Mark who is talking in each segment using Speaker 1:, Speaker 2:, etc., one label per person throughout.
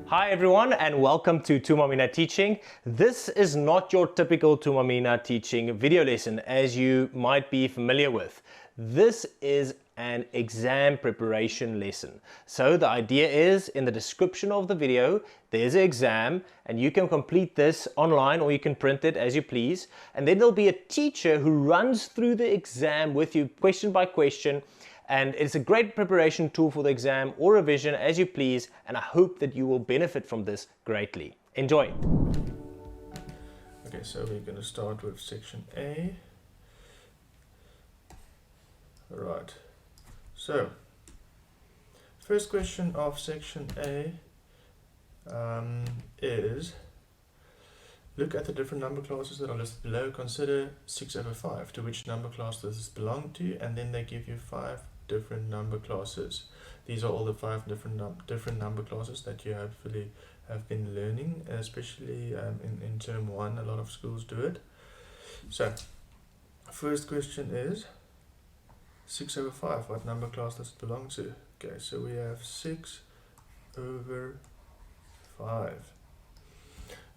Speaker 1: Hi everyone and welcome to Thuma Mina Teaching. This is not your typical Thuma Mina Teaching video lesson as you might be familiar with. This is an exam preparation lesson. So the idea is in the description of the video there's an exam and you can complete this online or you can print it as you please, and then there'll be a teacher who runs through the exam with you question by question. And it's a great preparation tool for the exam or revision as you please, and I hope that you will benefit from this greatly. Enjoy!
Speaker 2: Okay, so we're going to start with section A. Right, so first question of section A is, look at the different number classes that are listed below. Consider 6/5, to which number class does this belong to, and then they give you 5 different number classes. These are all the 5 different number classes that you hopefully have been learning, especially in term 1. A lot of schools do it. So first question is 6/5, what number class does it belong to? Okay, so we have 6/5.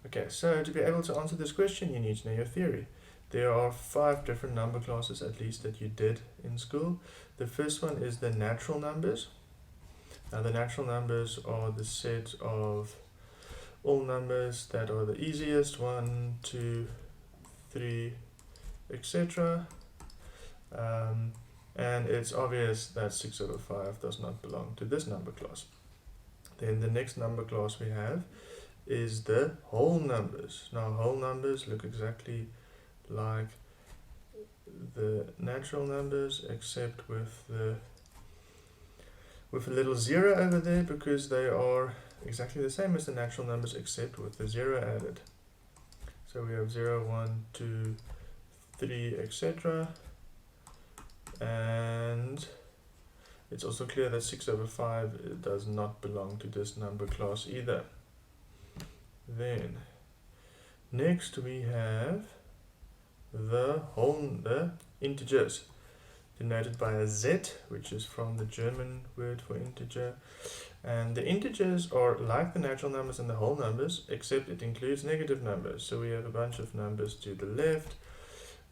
Speaker 2: Okay, so to be able to answer this question you need to know your theory. There are 5 different number classes at least that you did in school. The first one is the natural numbers. Now the natural numbers are the set of all numbers that are the easiest, 1, 2, 3, etc. And it's obvious that 6/5 does not belong to this number class. Then the next number class we have is the whole numbers. Now whole numbers look exactly like the natural numbers except with a little 0 over there, because they are exactly the same as the natural numbers except with the 0 added. So we have 0, 1, 2, 3, etc. And it's also clear that 6/5 does not belong to this number class either. Then next we have the integers, denoted by a z, which is from the German word for integer. And the integers are like the natural numbers and the whole numbers, except it includes negative numbers. So we have a bunch of numbers to the left,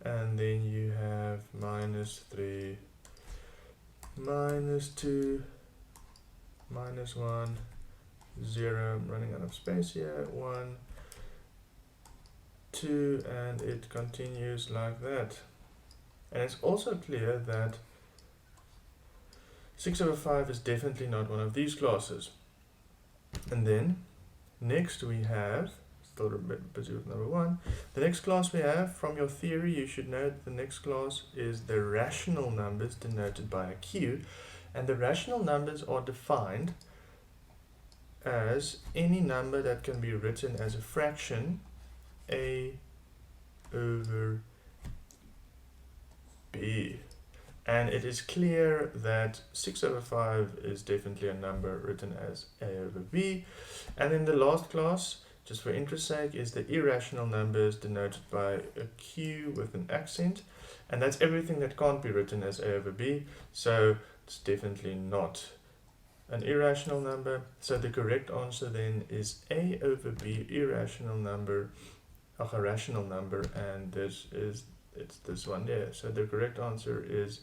Speaker 2: and then you have -3, -2, -1, 0, I'm running out of space here, 1, 2, and it continues like that. And it's also clear that 6/5 is definitely not one of these classes. And then next we have, still busy with number 1, the next class we have, from your theory you should know that the next class is the rational numbers, denoted by a Q. And the rational numbers are defined as any number that can be written as a fraction, a over b. And it is clear that 6/5 is definitely a number written as a over b. And then the last class, just for interest sake, is the irrational numbers, denoted by a Q with an accent. And that's everything that can't be written as a over b, so it's definitely not an irrational number. So the correct answer then is a over b, irrational number, a rational number, and it's this one there. So the correct answer is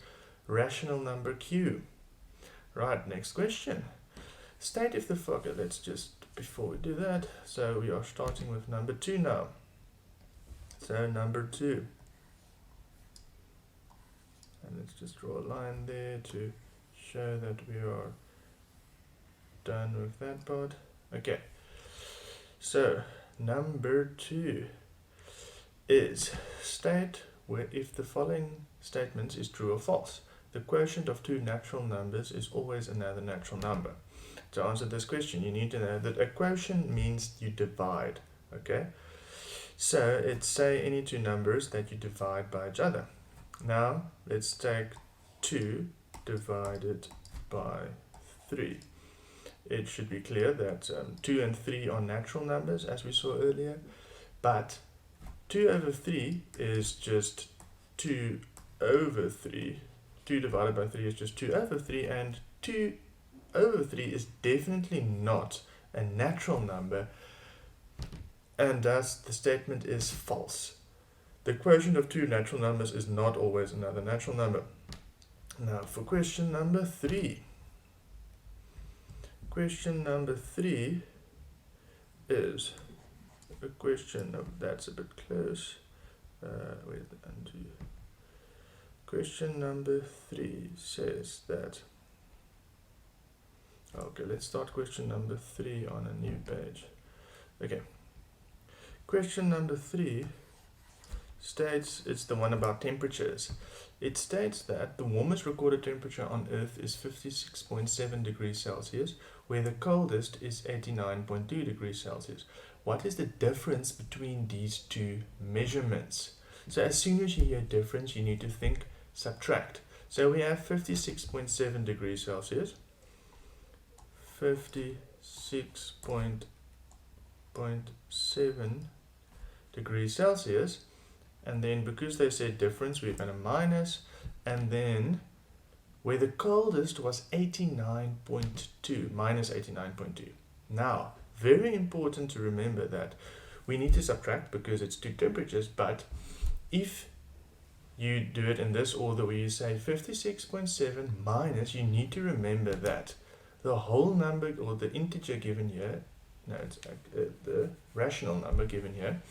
Speaker 2: rational number Q. Right, next question. State if the okay, let's just, before we do that, so we are starting with number 2 now. So number 2. And let's just draw a line there to show that we are done with that part. Okay, so number 2 is, state where if the following statement is true or false. The quotient of 2 natural numbers is always another natural number. To answer this question you need to know that a quotient means you divide. Okay, so it's say any 2 numbers that you divide by each other. Now let's take 2 divided by 3. It should be clear that 2 and 3 are natural numbers, as we saw earlier, but 2/3 is just 2/3. 2 divided by 3 is just 2/3, and 2/3 is definitely not a natural number, and thus the statement is false. The quotient of two natural numbers is not always another natural number. Now for question number 3. Question number 3 is a question that's a bit close. Wait, undo. Question number 3 says that. Okay, let's start question number 3 on a new page. Okay. Question number 3 states, it's the one about temperatures. It states that the warmest recorded temperature on Earth is 56.7 degrees Celsius, where the coldest is 89.2 degrees Celsius. What is the difference between these two measurements? So as soon as you hear difference, you need to think subtract. So we have 56.7 degrees Celsius, 56.7 degrees Celsius, and then because they said difference, we're going to minus, and then where the coldest was 89.2, minus 89.2. Now, very important to remember that we need to subtract because it's two temperatures, but if you do it in this order where you say 56.7 minus, you need to remember that the whole number, or the integer given here, no, it's the rational number given here,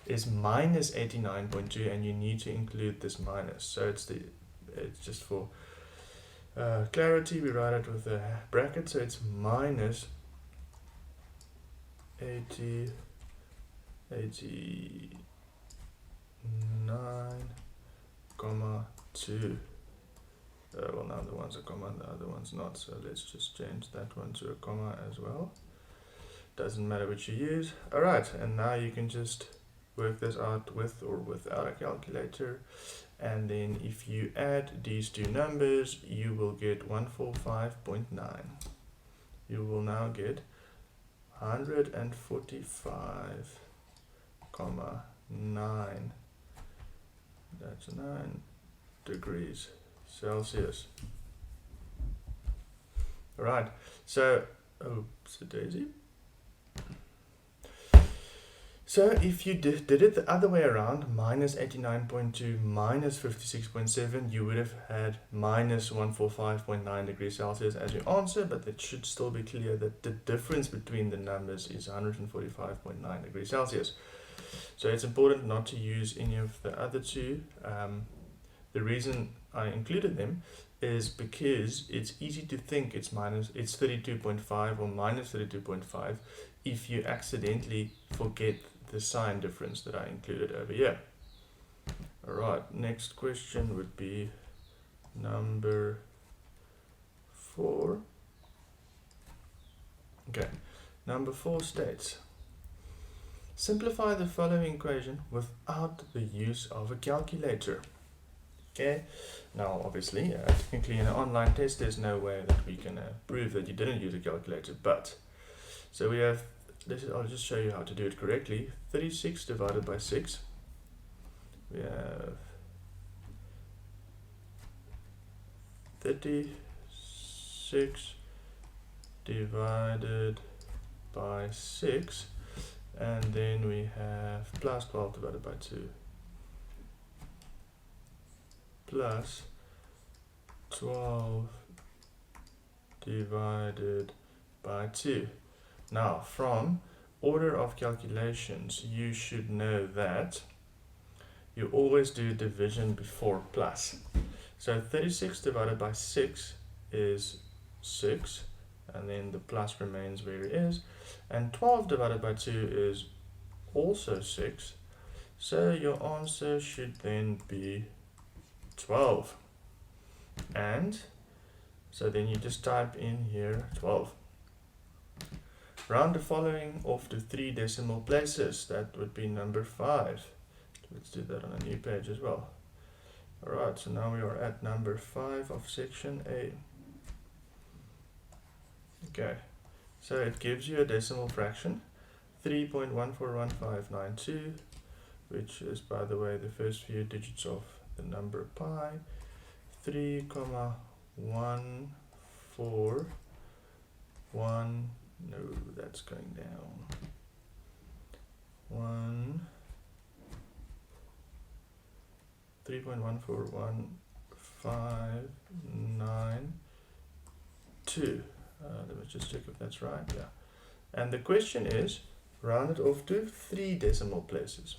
Speaker 2: is minus 89.2, and you need to include this minus. So it's just for clarity, we write it with a bracket, so it's minus 89.2. Well, now the one's a comma and the other one's not, so let's just change that one to a comma as well. Doesn't matter which you use. Alright, and now you can just work this out with or without a calculator, and then if you add these two numbers, you will get 145.9. You will now get 145.9. That's 9 degrees Celsius. Alright, so oops a daisy. So if you did it the other way around, minus 89.2 minus 56.7, you would have had minus 145.9 degrees Celsius as your answer, but it should still be clear that the difference between the numbers is 145.9 degrees Celsius. So it's important not to use any of the other two. The reason I included them is because it's easy to think it's 32.5 or minus 32.5 if you accidentally forget the sign difference that I included over here. Alright, next question would be number 4. Okay, number 4 states, simplify the following equation without the use of a calculator. Okay, now obviously, technically in an online test, there's no way that we can prove that you didn't use a calculator, but, so we have, I'll just show you how to do it correctly. 36 divided by 6. We have 36 divided by 6, and then we have plus 12 divided by 2 plus 12 divided by 2. Now, from order of calculations, you should know that you always do division before plus. So 36 divided by 6 is 6, and then the plus remains where it is. And 12 divided by 2 is also 6. So your answer should then be 12. And so then you just type in here 12. Round the following off to 3 decimal places. That would be number 5. Let's do that on a new page as well. Alright, so now we are at number 5 of section A. Okay, so it gives you a decimal fraction, 3.141592, which is, by the way, the first few digits of the number pi, 3,141 No, that's going down. 1, 3.14159.2. Let me just check if that's right. Yeah. And the question is, round it off to 3 decimal places.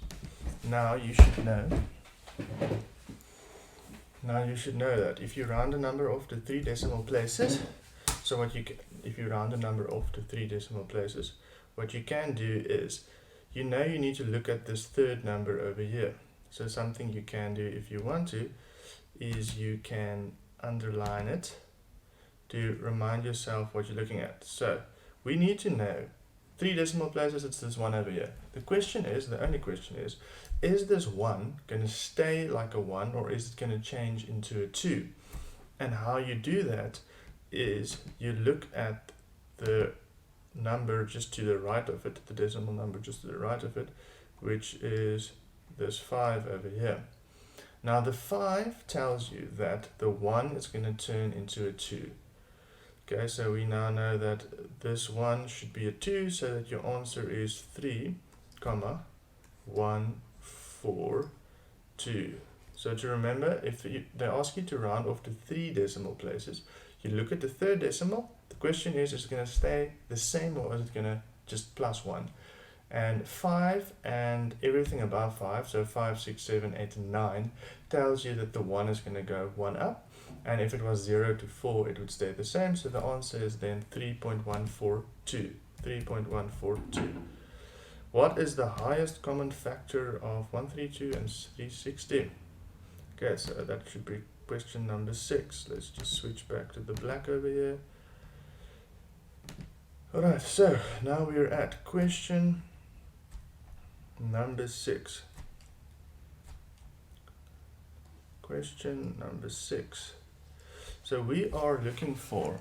Speaker 2: Now you should know that if you round a number off to 3 decimal places, so what you can, if you round a number off to 3 decimal places, what you can do is, you need to look at this third number over here. So something you can do if you want to, is you can underline it to remind yourself what you're looking at. So we need to know 3 decimal places, it's this one over here. The only question is this 1 going to stay like a 1 or is it going to change into a 2? And how you do that is you look at the number just to the right of it, the decimal number just to the right of it, which is this 5 over here. Now the 5 tells you that the 1 is going to turn into a 2. Okay, so we now know that this 1 should be a 2, so that your answer is 3, 1, 4, 2. So to remember, if they ask you to round off to 3 decimal places, you look at the third decimal. The question is it going to stay the same or is it going to just plus 1? And 5 and everything above 5, so 5, 6, 7, 8, and 9, tells you that the 1 is going to go 1 up. And if it was 0 to 4, it would stay the same. So the answer is then 3.142. 3.142. What is the highest common factor of 132 and 360? Okay, so that should be question number 6. Let's just switch back to the black over here. Alright, so now we're at question number 6. Question number 6. So we are looking for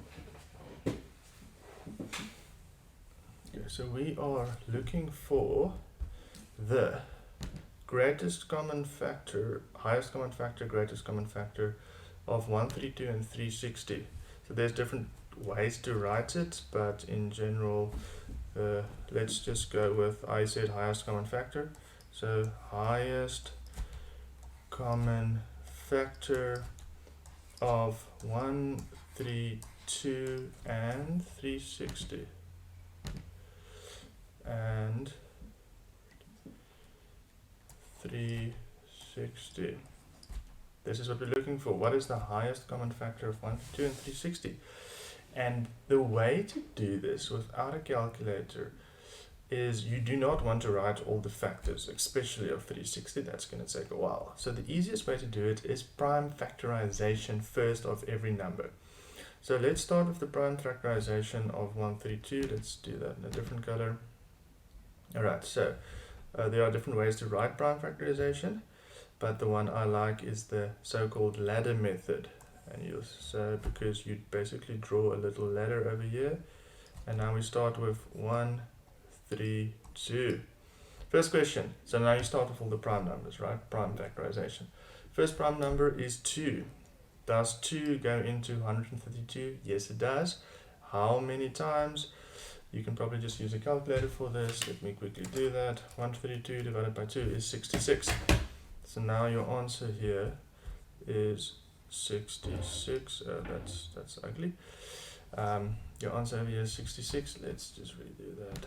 Speaker 2: the greatest common factor, highest common factor, greatest common factor of 132 and 360. So there's different ways to write it, but in general, let's just go with, I said highest common factor. So highest common factor of 132 and 360. And 360. This is what we're looking for. What is the highest common factor of 132 and 360? And the way to do this without a calculator is you do not want to write all the factors, especially of 360. That's going to take a while. So the easiest way to do it is prime factorization first of every number. So let's start with the prime factorization of 132. Let's do that in a different color. Alright, so there are different ways to write prime factorization, but the one I like is the so-called ladder method. And because you basically draw a little ladder over here, and now we start with 1, 3, 2. First question. So now you start with all the prime numbers, right? Prime factorization. First prime number is 2. Does 2 go into 132? Yes, it does. How many times? You can probably just use a calculator for this. Let me quickly do that. 132 divided by 2 is 66. So now your answer here is 66. That's ugly. Your answer over here is 66. Let's just redo that.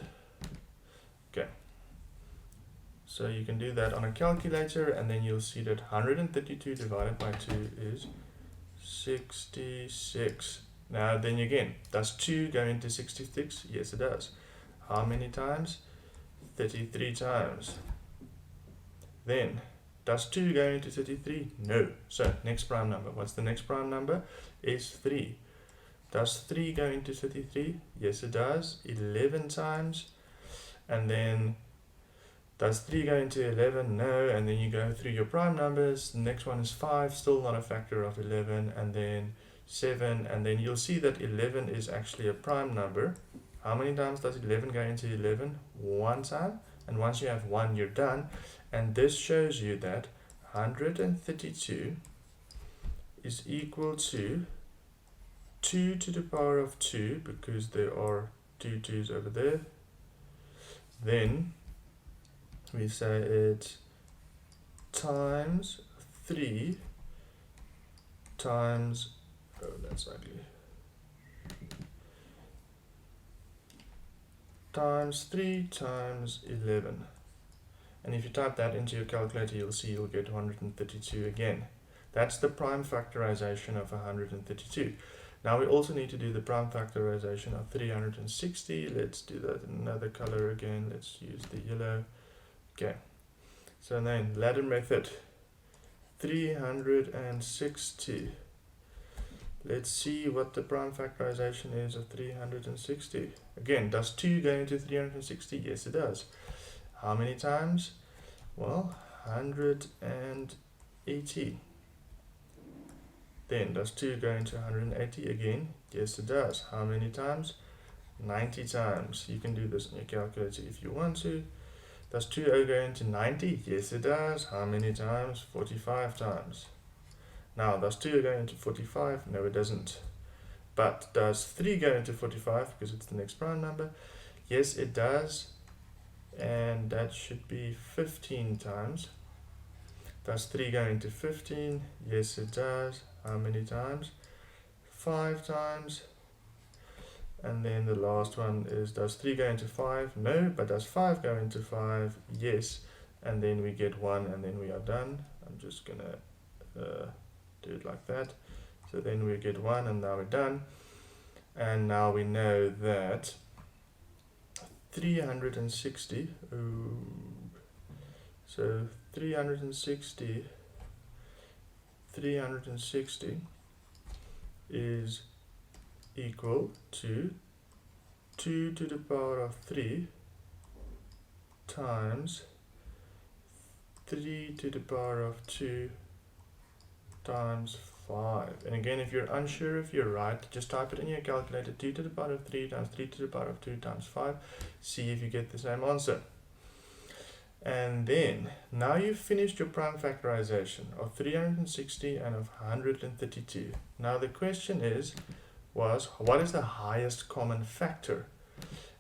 Speaker 2: Okay. So you can do that on a calculator, and then you'll see that 132 divided by 2 is 66. Now then again, does 2 go into 66? Yes, it does. How many times? 33 times. Then, does 2 go into 33? No. So, next prime number. What's the next prime number? Is 3. Does 3 go into 33? Yes, it does. 11 times. And then, does 3 go into 11? No. And then you go through your prime numbers. The next one is 5, still not a factor of 11. And then 7. And then you'll see that 11 is actually a prime number. How many times does 11 go into 11? 1 time. And once you have 1, you're done. And this shows you that 132 is equal to 2 to the power of 2, because there are 2 2's over there. Then we say it's times 3 times, oh that's ugly, times 3 times 11. And if you type that into your calculator, you'll see you'll get 132 again. That's the prime factorization of 132. Now we also need to do the prime factorization of 360. Let's do that in another color again. Let's use the yellow. Okay. So then ladder method, 360. Let's see what the prime factorization is of 360. Again, does 2 go into 360? Yes, it does. How many times? Well, 180. Then, does 2 go into 180 again? Yes, it does. How many times? 90 times. You can do this in your calculator if you want to. Does 2 go into 90? Yes, it does. How many times? 45 times. Now, does 2 go into 45? No, it doesn't. But does 3 go into 45 because it's the next prime number? Yes, it does. And that should be 15 times. Does 3 go into 15? Yes, it does. How many times? 5 times. And then the last one is, does 3 go into 5? No, but does 5 go into 5? Yes. And then we get 1 and then we are done. I'm just going to do it like that. So then we get 1 and now we're done. And now we know that 360, so 360 is equal to 2 to the power of 3 times 3 to the power of 2 times 5. And again, if you're unsure if you're right, just type it in your calculator, 2 to the power of 3 times 3 to the power of 2 times 5. See if you get the same answer. And then, now you've finished your prime factorization of 360 and of 132. Now the question was, what is the highest common factor?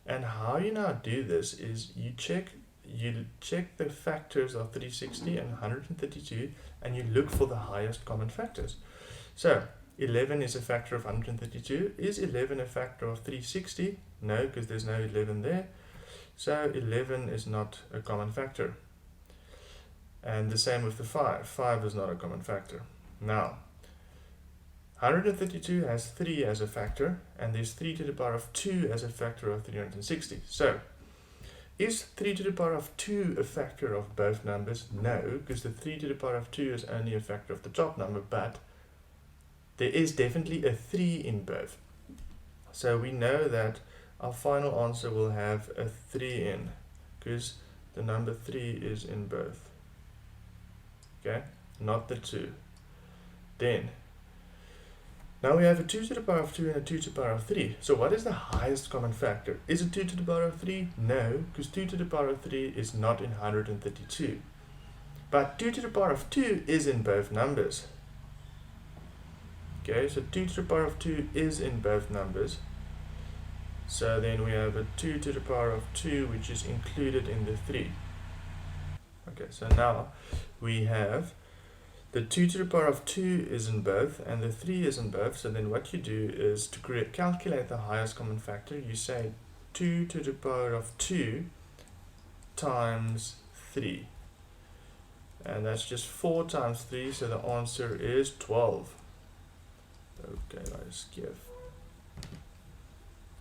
Speaker 2: And how you now do this is you check the factors of 360 and 132 and you look for the highest common factors. So 11 is a factor of 132. Is 11 a factor of 360? No, because there's no 11 there. So 11 is not a common factor. And the same with the 5. 5 is not a common factor. Now, 132 has 3 as a factor, and there's 3 to the power of 2 as a factor of 360. So, is 3 to the power of 2 a factor of both numbers? No, because the 3 to the power of 2 is only a factor of the top number, but there is definitely a 3 in both. So we know that our final answer will have a 3 in, because the number 3 is in both. Okay, not the 2. Then, now we have a 2 to the power of 2 and a 2 to the power of 3. So what is the highest common factor? Is it 2 to the power of 3? No, because 2 to the power of 3 is not in 132. But 2 to the power of 2 is in both numbers. Okay, so 2 to the power of 2 is in both numbers. So then we have a 2 to the power of 2, which is included in the 3. Okay, so now we have the 2 to the power of 2 is in both, and the 3 is in both. So then what you do is to calculate the highest common factor, you say 2 to the power of 2 times 3. And that's just 4 times 3, so the answer is 12. Okay, let's give.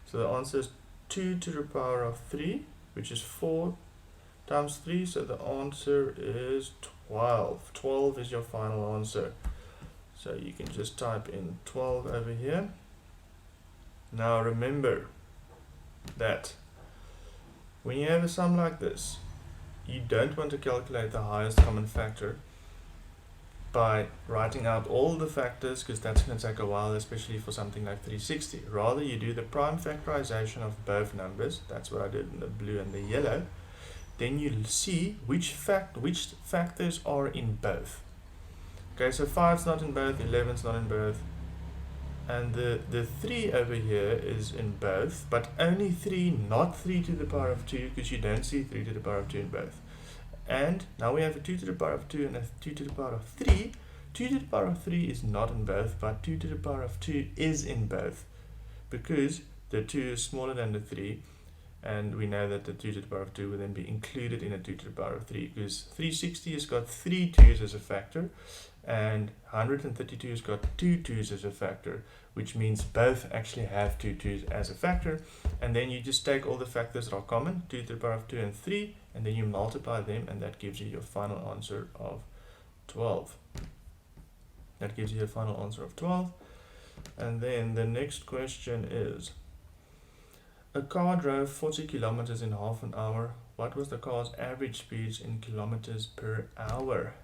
Speaker 2: So the answer is 2 to the power of 3, which is 4 times 3, so the answer is 12. 12 is your final answer. So you can just type in 12 over here. Now remember that when you have a sum like this, you don't want to calculate the highest common factor by writing out all the factors, because that's going to take a while, especially for something like 360. Rather, you do the prime factorization of both numbers. That's what I did in the blue and the yellow. Then you'll see which factors are in both. Okay, so 5's not in both, 11's not in both, And the 3 over here is in both, but only 3, not 3 to the power of 2, because you don't see 3 to the power of 2 in both. And now we have a 2 to the power of 2 and a 2 to the power of 3. 2 to the power of 3 is not in both, but 2 to the power of 2 is in both, because the 2 is smaller than the 3, and we know that the 2 to the power of 2 will then be included in a 2 to the power of 3, because 360 has got 3 2's as a factor, and 132 has got 2 2's as a factor, which means both actually have 2 2's as a factor. And then you just take all the factors that are common, 2 to the power of 2 and 3, and then you multiply them, and that gives you your final answer of 12. That gives you a final answer of 12. And then the next question is, a car drove 40 kilometers in half an hour. What was the car's average speed in kilometers per hour?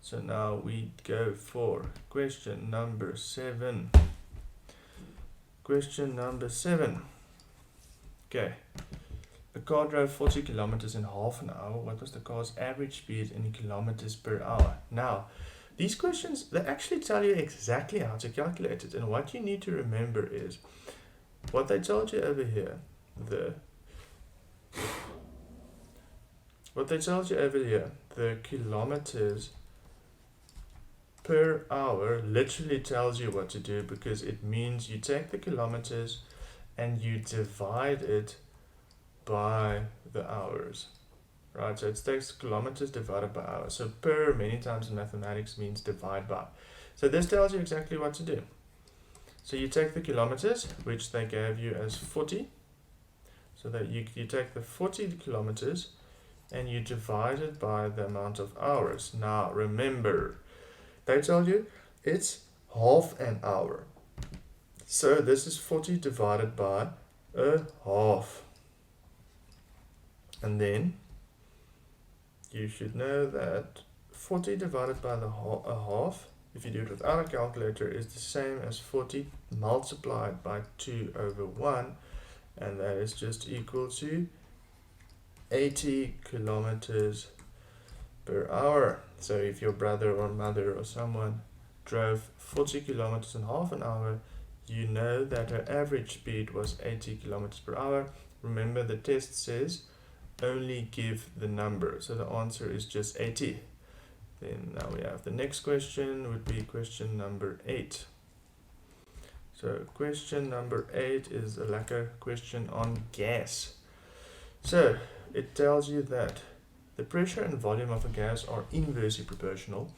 Speaker 2: So now we go for question number 7. Question number 7. Okay. A car drove 40 kilometers in half an hour. What was the car's average speed in kilometers per hour? Now, these questions, they actually tell you exactly how to calculate it. And what you need to remember is, what they told you over here, the kilometers per hour literally tells you what to do, because it means you take the kilometers and you divide it by the hours, right? So it takes kilometers divided by hours. So per many times in mathematics means divide by. So this tells you exactly what to do. So you take the kilometers, which they gave you as 40, so that you take the 40 kilometers and you divide it by the amount of hours. Now remember, they told you it's half an hour. So this is 40 divided by a half. And then you should know that 40 divided by a half, if you do it without a calculator, is the same as 40 multiplied by 2 over 1, and that is just equal to 80 kilometers per hour. So if your brother or mother or someone drove 40 kilometers in half an hour, you know that her average speed was 80 kilometers per hour. Remember, the test says only give the number, so the answer is just 80. Then now we have the next question, would be question number 8. So question number 8 is a lekker question on gas. So it tells you that the pressure and volume of a gas are inversely proportional.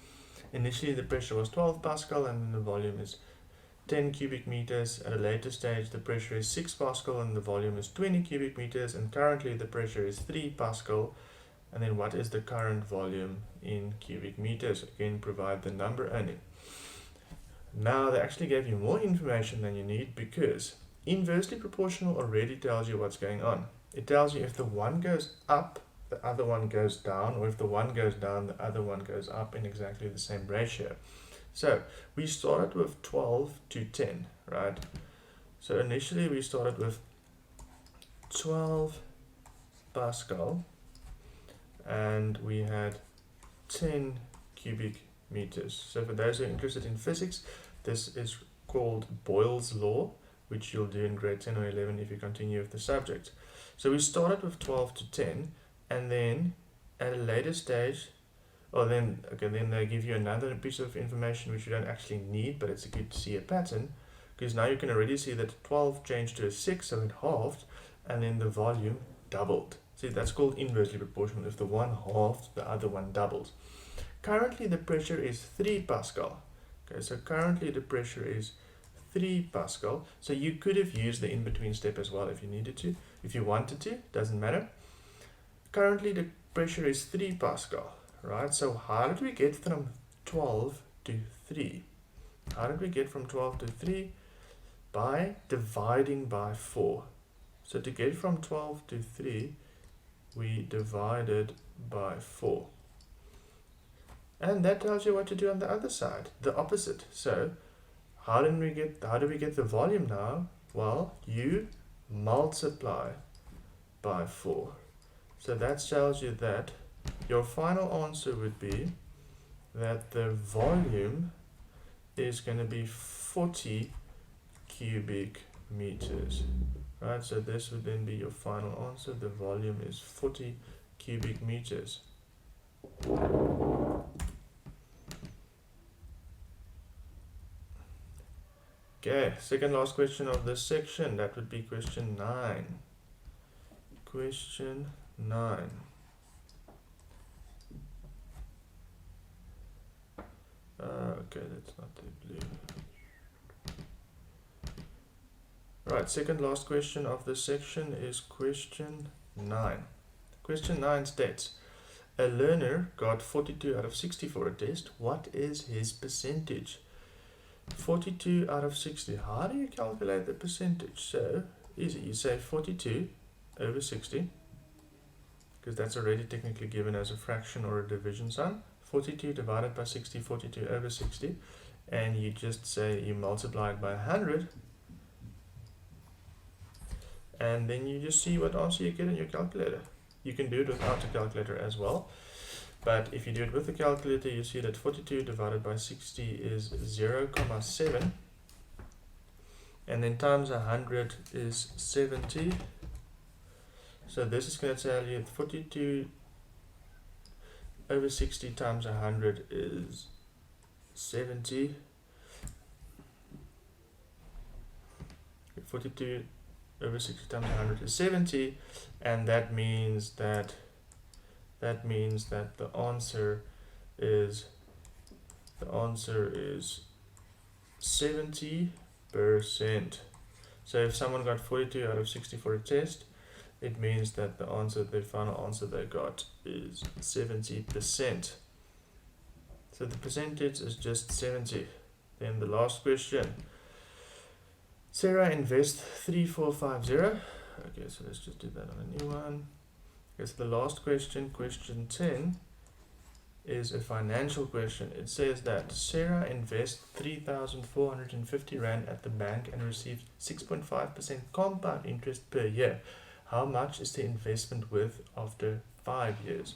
Speaker 2: Initially the pressure was 12 Pascal and the volume is 10 cubic meters. At a later stage the pressure is 6 Pascal and the volume is 20 cubic meters, and currently the pressure is 3 Pascal. And then what is the current volume in cubic meters? Again, provide the number only. Now they actually gave you more information than you need, because inversely proportional already tells you what's going on. It tells you if the one goes up, the other one goes down, or if the one goes down, the other one goes up in exactly the same ratio. So we started with 12 to 10, right? So initially we started with 12 Pascal and we had 10 cubic meters. So for those who are interested in physics, this is called Boyle's law, which you'll do in grade 10 or 11 if you continue with the subject. So we started with 12 to 10, and then at a later stage, then they give you another piece of information which you don't actually need, but it's good to see a pattern, because now you can already see that 12 changed to a 6, so it halved, and then the volume doubled. See, that's called inversely proportional. If the one halved, the other one doubles. Currently the pressure is 3 Pascal. Okay, so currently the pressure is 3 Pascal. So you could have used the in-between step as well if you needed to. If you wanted to, doesn't matter. Currently the pressure is 3 Pascal, right? So how did we get from 12 to 3? How did we get from 12 to 3? By dividing by 4. So to get from 12 to 3, we divided by 4. And that tells you what to do on the other side, the opposite. So how do we get the volume now? Well, you multiply by 4. So that tells you that your final answer would be that the volume is going to be 40 cubic meters. Right, so this would then be your final answer. The volume is 40 cubic meters. Okay, second last question of this section, that would be question 9. Question 9. Okay, that's not the blue. Right, second last question of this section is question 9. Question 9 states, a learner got 42 out of 60 for a test. What is his percentage? 42 out of 60. How do you calculate the percentage? So, easy. You say 42 over 60, because that's already technically given as a fraction or a division sign. 42 divided by 60, 42 over 60. And you just say you multiply it by 100. And then you just see what answer you get in your calculator. You can do it without a calculator as well. But if you do it with the calculator, you see that 42 divided by 60 is 0.7. And then times 100 is 70. So this is going to tell you 42 over 60 times 100 is 70. 42 over 60 times 100 is 70, and that means that the answer is 70%. So if someone got 42 out of 60 for a test, it means that the final answer they got is 70%. So the percentage is just 70. Then the last question. Sarah invests 3450. Okay, so let's just do that on a new one. Okay, so the last question, question 10, is a financial question. It says that Sarah invests 3,450 Rand at the bank and receives 6.5% compound interest per year. How much is the investment worth after 5 years?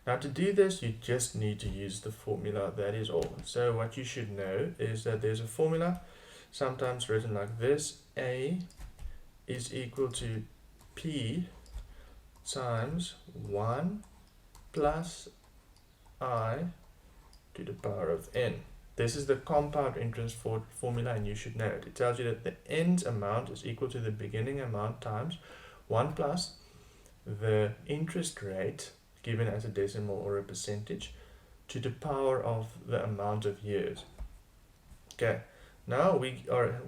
Speaker 2: Now to do this, you just need to use the formula, that is all. So what you should know is that there's a formula, sometimes written like this: A is equal to P times 1 plus I to the power of n. This is the compound interest formula, and you should know it. It tells you that the end amount is equal to the beginning amount times 1 plus the interest rate given as a decimal or a percentage to the power of the amount of years. Okay. Now we are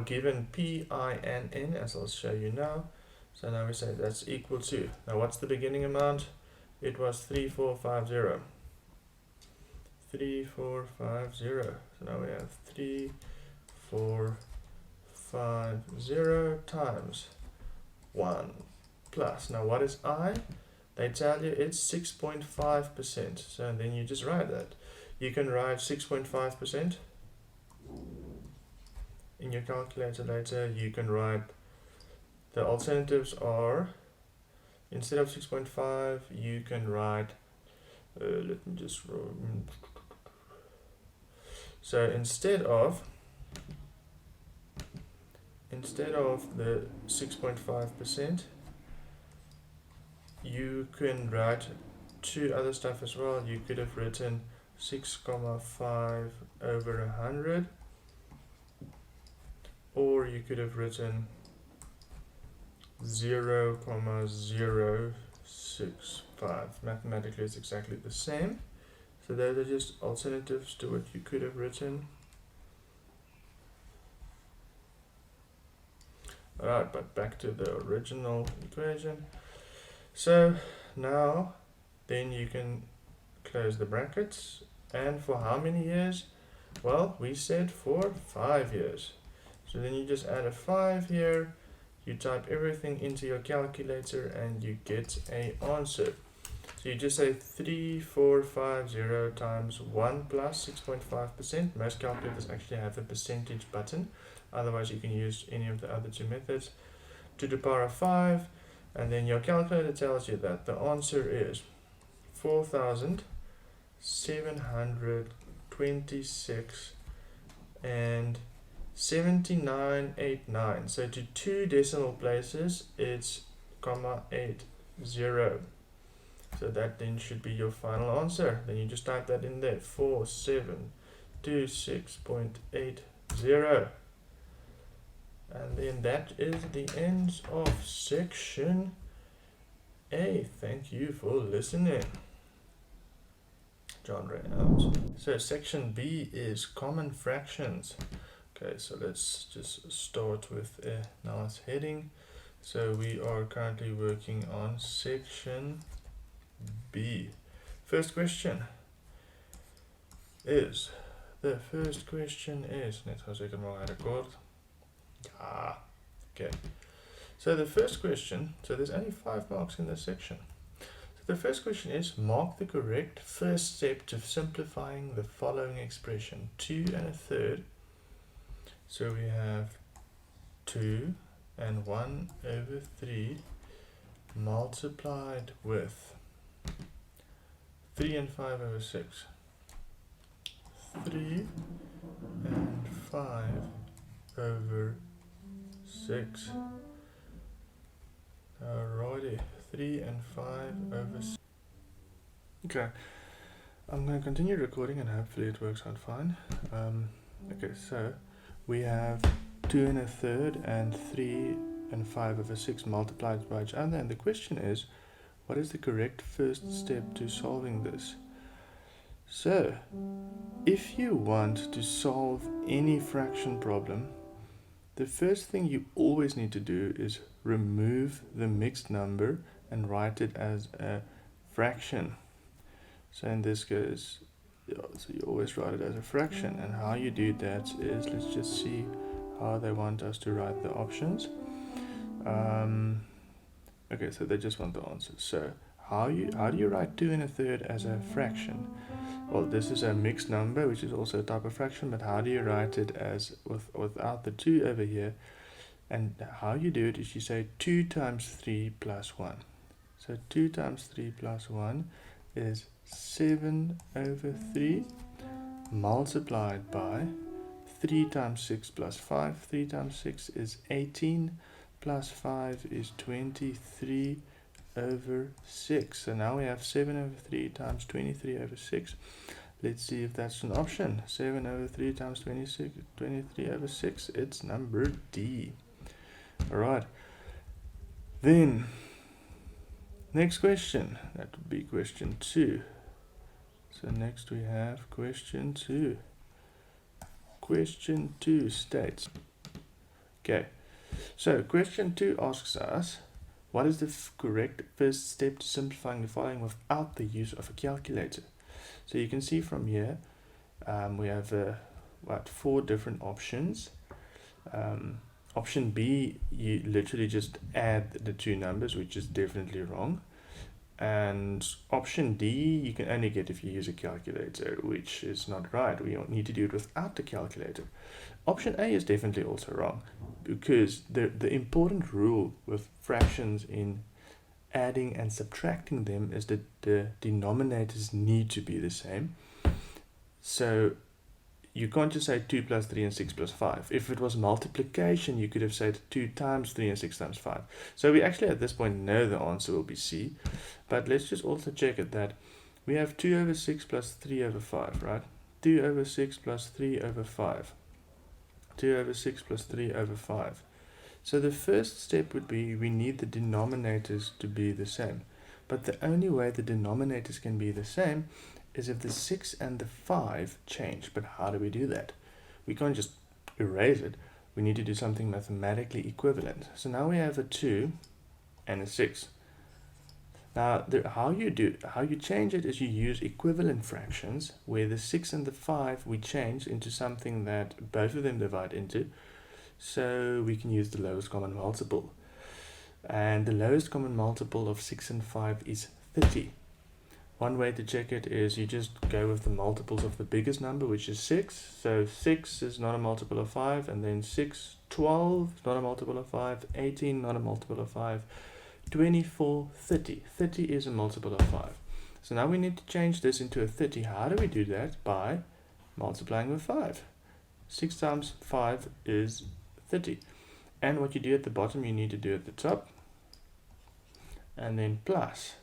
Speaker 2: given P, I, and N, as I'll show you now. So now we say that's equal to, now what's the beginning amount? It was 3450. 3450. So now we have 3450 times 1 plus. Now what is I? They tell you it's 6.5%. So then you just write that. You can write 6.5%. In your calculator later, you can write, the alternatives are, instead of 6.5, you can write, let me just, so instead of the 6.5%, you can write two other stuff as well. You could have written 6.5 over 100, or you could have written 0.065. Mathematically it's exactly the same. So those are just alternatives to what you could have written. Alright, but back to the original equation. So now then you can close the brackets, and for how many years? Well, we said for 5 years. So then you just add a 5 here, you type everything into your calculator, and you get an answer. So you just say 3450 times 1 plus 6.5%. Most calculators actually have a percentage button, otherwise you can use any of the other two methods, to the power of 5, and then your calculator tells you that the answer is 4,726 and 7989. So to 2 decimal places, it's comma 80. So that then should be your final answer. Then you just type that in there, 4726.80. And then that is the end of section A. Thank you for listening. John Ray out. So section B is common fractions. Okay, so let's just start with a nice heading. So we are currently working on section B. First question is, net gaan seker maar record. Ja, okay. So the first question, so there's only 5 marks in this section. So the first question is, mark the correct first step to simplifying the following expression, 2 1/3. So we have 2 and 1/3 multiplied with 3 and 5/6. 3 and 5/6. Alrighty, 3 and 5/6. Okay, I'm going to continue recording and hopefully it works out fine. Okay, so we have 2 1/3 and 3 and 5/6 multiplied by each other, and the question is, what is the correct first step to solving this? So, if you want to solve any fraction problem, the first thing you always need to do is remove the mixed number and write it as a fraction. So in this case, so you always write it as a fraction, and how you do that is, let's just see how they want us to write the options. Okay, so they just want the answers. So how do you write 2 1/3 as a fraction? Well, this is a mixed number, which is also a type of fraction, but how do you write it as without the 2 over here? And how you do it is you say 2 times 3 plus 1. So 2 times 3 plus 1 is 7/3 multiplied by 3 times 6 plus 5. 3 times 6 is 18 plus 5 is 23/6. So now we have 7/3 times 23/6. Let's see if that's an option. 7/3 times 23/6. It's number D. Alright. Then, next question. That would be question 2. So next we have question 2. Question 2 states. Okay. So question 2 asks us, what is the correct first step to simplifying the following without the use of a calculator? So you can see from here, we have 4 different options. Option B, you literally just add the 2 numbers, which is definitely wrong. And option D, you can only get if you use a calculator, which is not right. We need to do it without the calculator. Option A is definitely also wrong, because the important rule with fractions in adding and subtracting them is that the denominators need to be the same. So you can't just say 2 plus 3 and 6 plus 5. If it was multiplication, you could have said 2 times 3 and 6 times 5. So we actually at this point know the answer will be C. But let's just also check it that we have 2/6 plus 3/5, right? 2/6 plus 3/5. 2/6 plus 3/5. So the first step would be, we need the denominators to be the same. But the only way the denominators can be the same is if the 6 and the 5 change. But how do we do that? We can't just erase it. We need to do something mathematically equivalent. So now we have a 2 and a 6. Now how you change it is you use equivalent fractions, where the 6 and the 5 we change into something that both of them divide into. So we can use the lowest common multiple. And the lowest common multiple of 6 and 5 is 30. One way to check it is you just go with the multiples of the biggest number, which is 6. So 6 is not a multiple of 5, and then 6, 12 is not a multiple of 5, 18 not a multiple of 5, 24, 30. 30 is a multiple of 5. So now we need to change this into a 30. How do we do that? By multiplying with 5. 6 times 5 is 30. And what you do at the bottom, you need to do at the top. And then plus.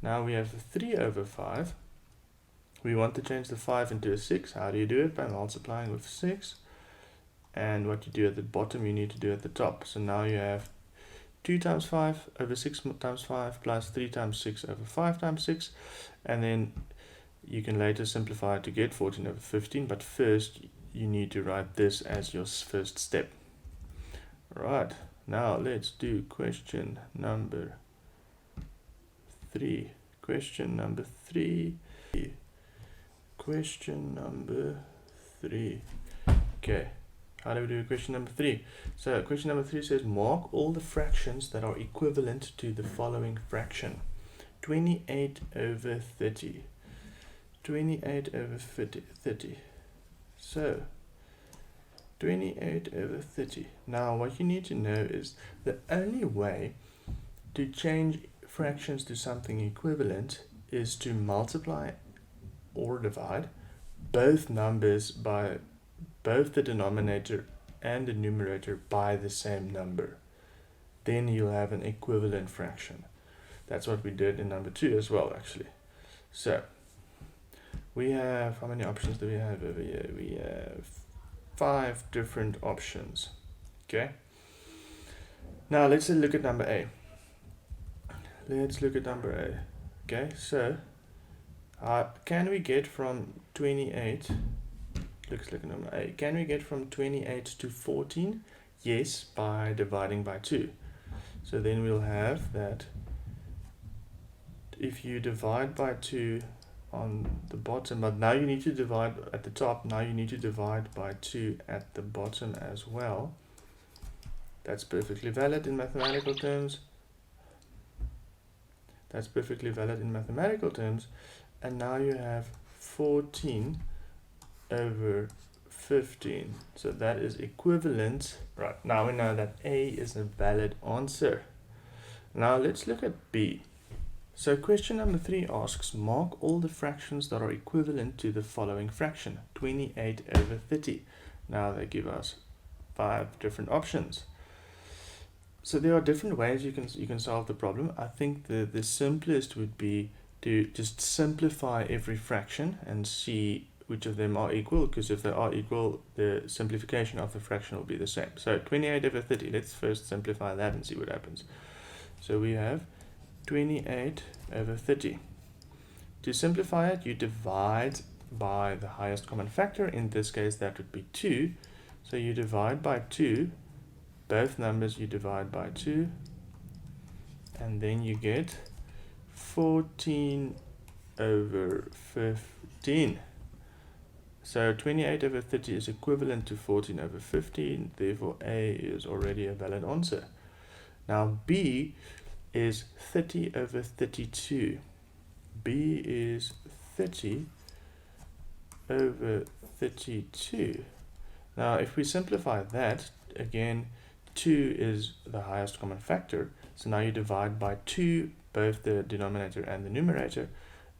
Speaker 2: Now we have 3 over 5. We want to change the 5 into a 6. How do you do it? By multiplying with 6. And what you do at the bottom, you need to do at the top. So now you have 2 times 5 over 6 times 5 plus 3 times 6 over 5 times 6. And then you can later simplify it to get 14 over 15. But first, you need to write this as your first step. Right. Now let's do question number 3. Question number 3. Question number 3. Okay. How do we do question number 3? So question number 3 says mark all the fractions that are equivalent to the following fraction. 28 over 30. 28 over 30. So 28 over 30. Now what you need to know is the only way to change fractions to something equivalent is to multiply or divide both numbers by both the denominator and the numerator by the same number. Then you'll have an equivalent fraction. That's what we did in number 2 as well, actually. So we have, how many options do we have over here? We have 5 different options. Okay. Now let's look at number A. Let's look at number A. Okay, so can we get from 28, let's look at number A. Can we get from 28 to 14? Yes, by dividing by 2. So then we'll have that if you divide by 2 on the bottom, but now you need to divide at the top, now you need to divide by 2 at the bottom as well. That's perfectly valid in mathematical terms. That's perfectly valid in mathematical terms. And now you have 14 over 15. So that is equivalent. Right, now we know that A is a valid answer. Now let's look at B. So question number 3 asks, mark all the fractions that are equivalent to the following fraction, 28 over 30. Now they give us 5 different options. So there are different ways you can solve the problem. I think the simplest would be to just simplify every fraction and see which of them are equal, because if they are equal, the simplification of the fraction will be the same. So 28 over 30, let's first simplify that and see what happens. So we have 28 over 30. To simplify it, you divide by the highest common factor. In this case, that would be 2. So you divide by 2. Both numbers you divide by 2. And then you get 14 over 15. So 28 over 30 is equivalent to 14 over 15. Therefore, A is already a valid answer. Now, B is 30 over 32. B is 30 over 32. Now, if we simplify that, again, 2 is the highest common factor. So now you divide by 2, both the denominator and the numerator.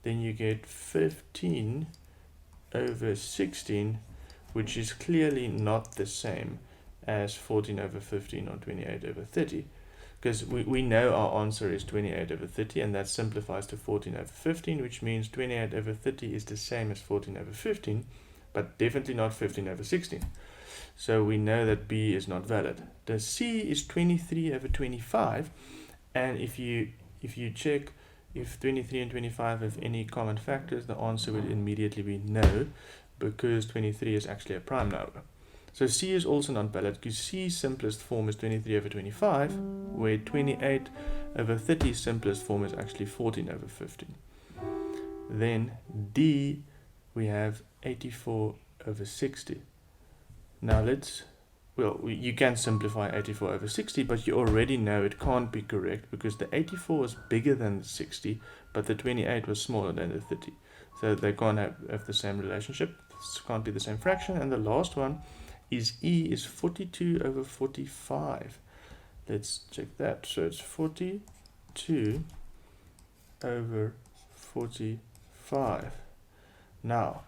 Speaker 2: Then you get 15 over 16, which is clearly not the same as 14 over 15 or 28 over 30. Because we know our answer is 28 over 30, and that simplifies to 14 over 15, which means 28 over 30 is the same as 14 over 15, but definitely not 15 over 16. So we know that B is not valid. The C is 23 over 25, and if you check if 23 and 25 have any common factors, the answer would immediately be no, because 23 is actually a prime number. So C is also not valid, because C's simplest form is 23 over 25, where 28 over 30's simplest form is actually 14 over 15. Then D, we have 84 over 60. Now you can simplify 84 over 60, but you already know it can't be correct, because the 84 is bigger than the 60, but the 28 was smaller than the 30. So they can't have the same relationship. This can't be the same fraction. And the last one is E is 42 over 45. Let's check that. So it's 42 over 45. Now,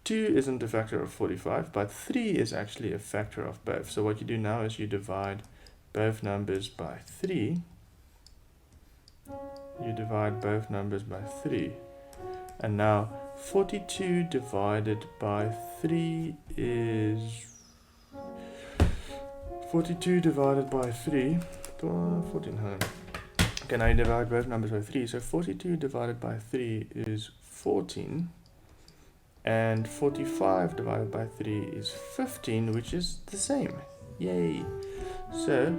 Speaker 2: 2 isn't a factor of 45, but 3 is actually a factor of both. So what you do now is you divide both numbers by 3. You divide both numbers by 3. And now 42 divided by 3 is 42 divided by 3, 1400. Okay, now you divide both numbers by 3. So 42 divided by 3 is 14. And 45 divided by 3 is 15, which is the same. Yay! So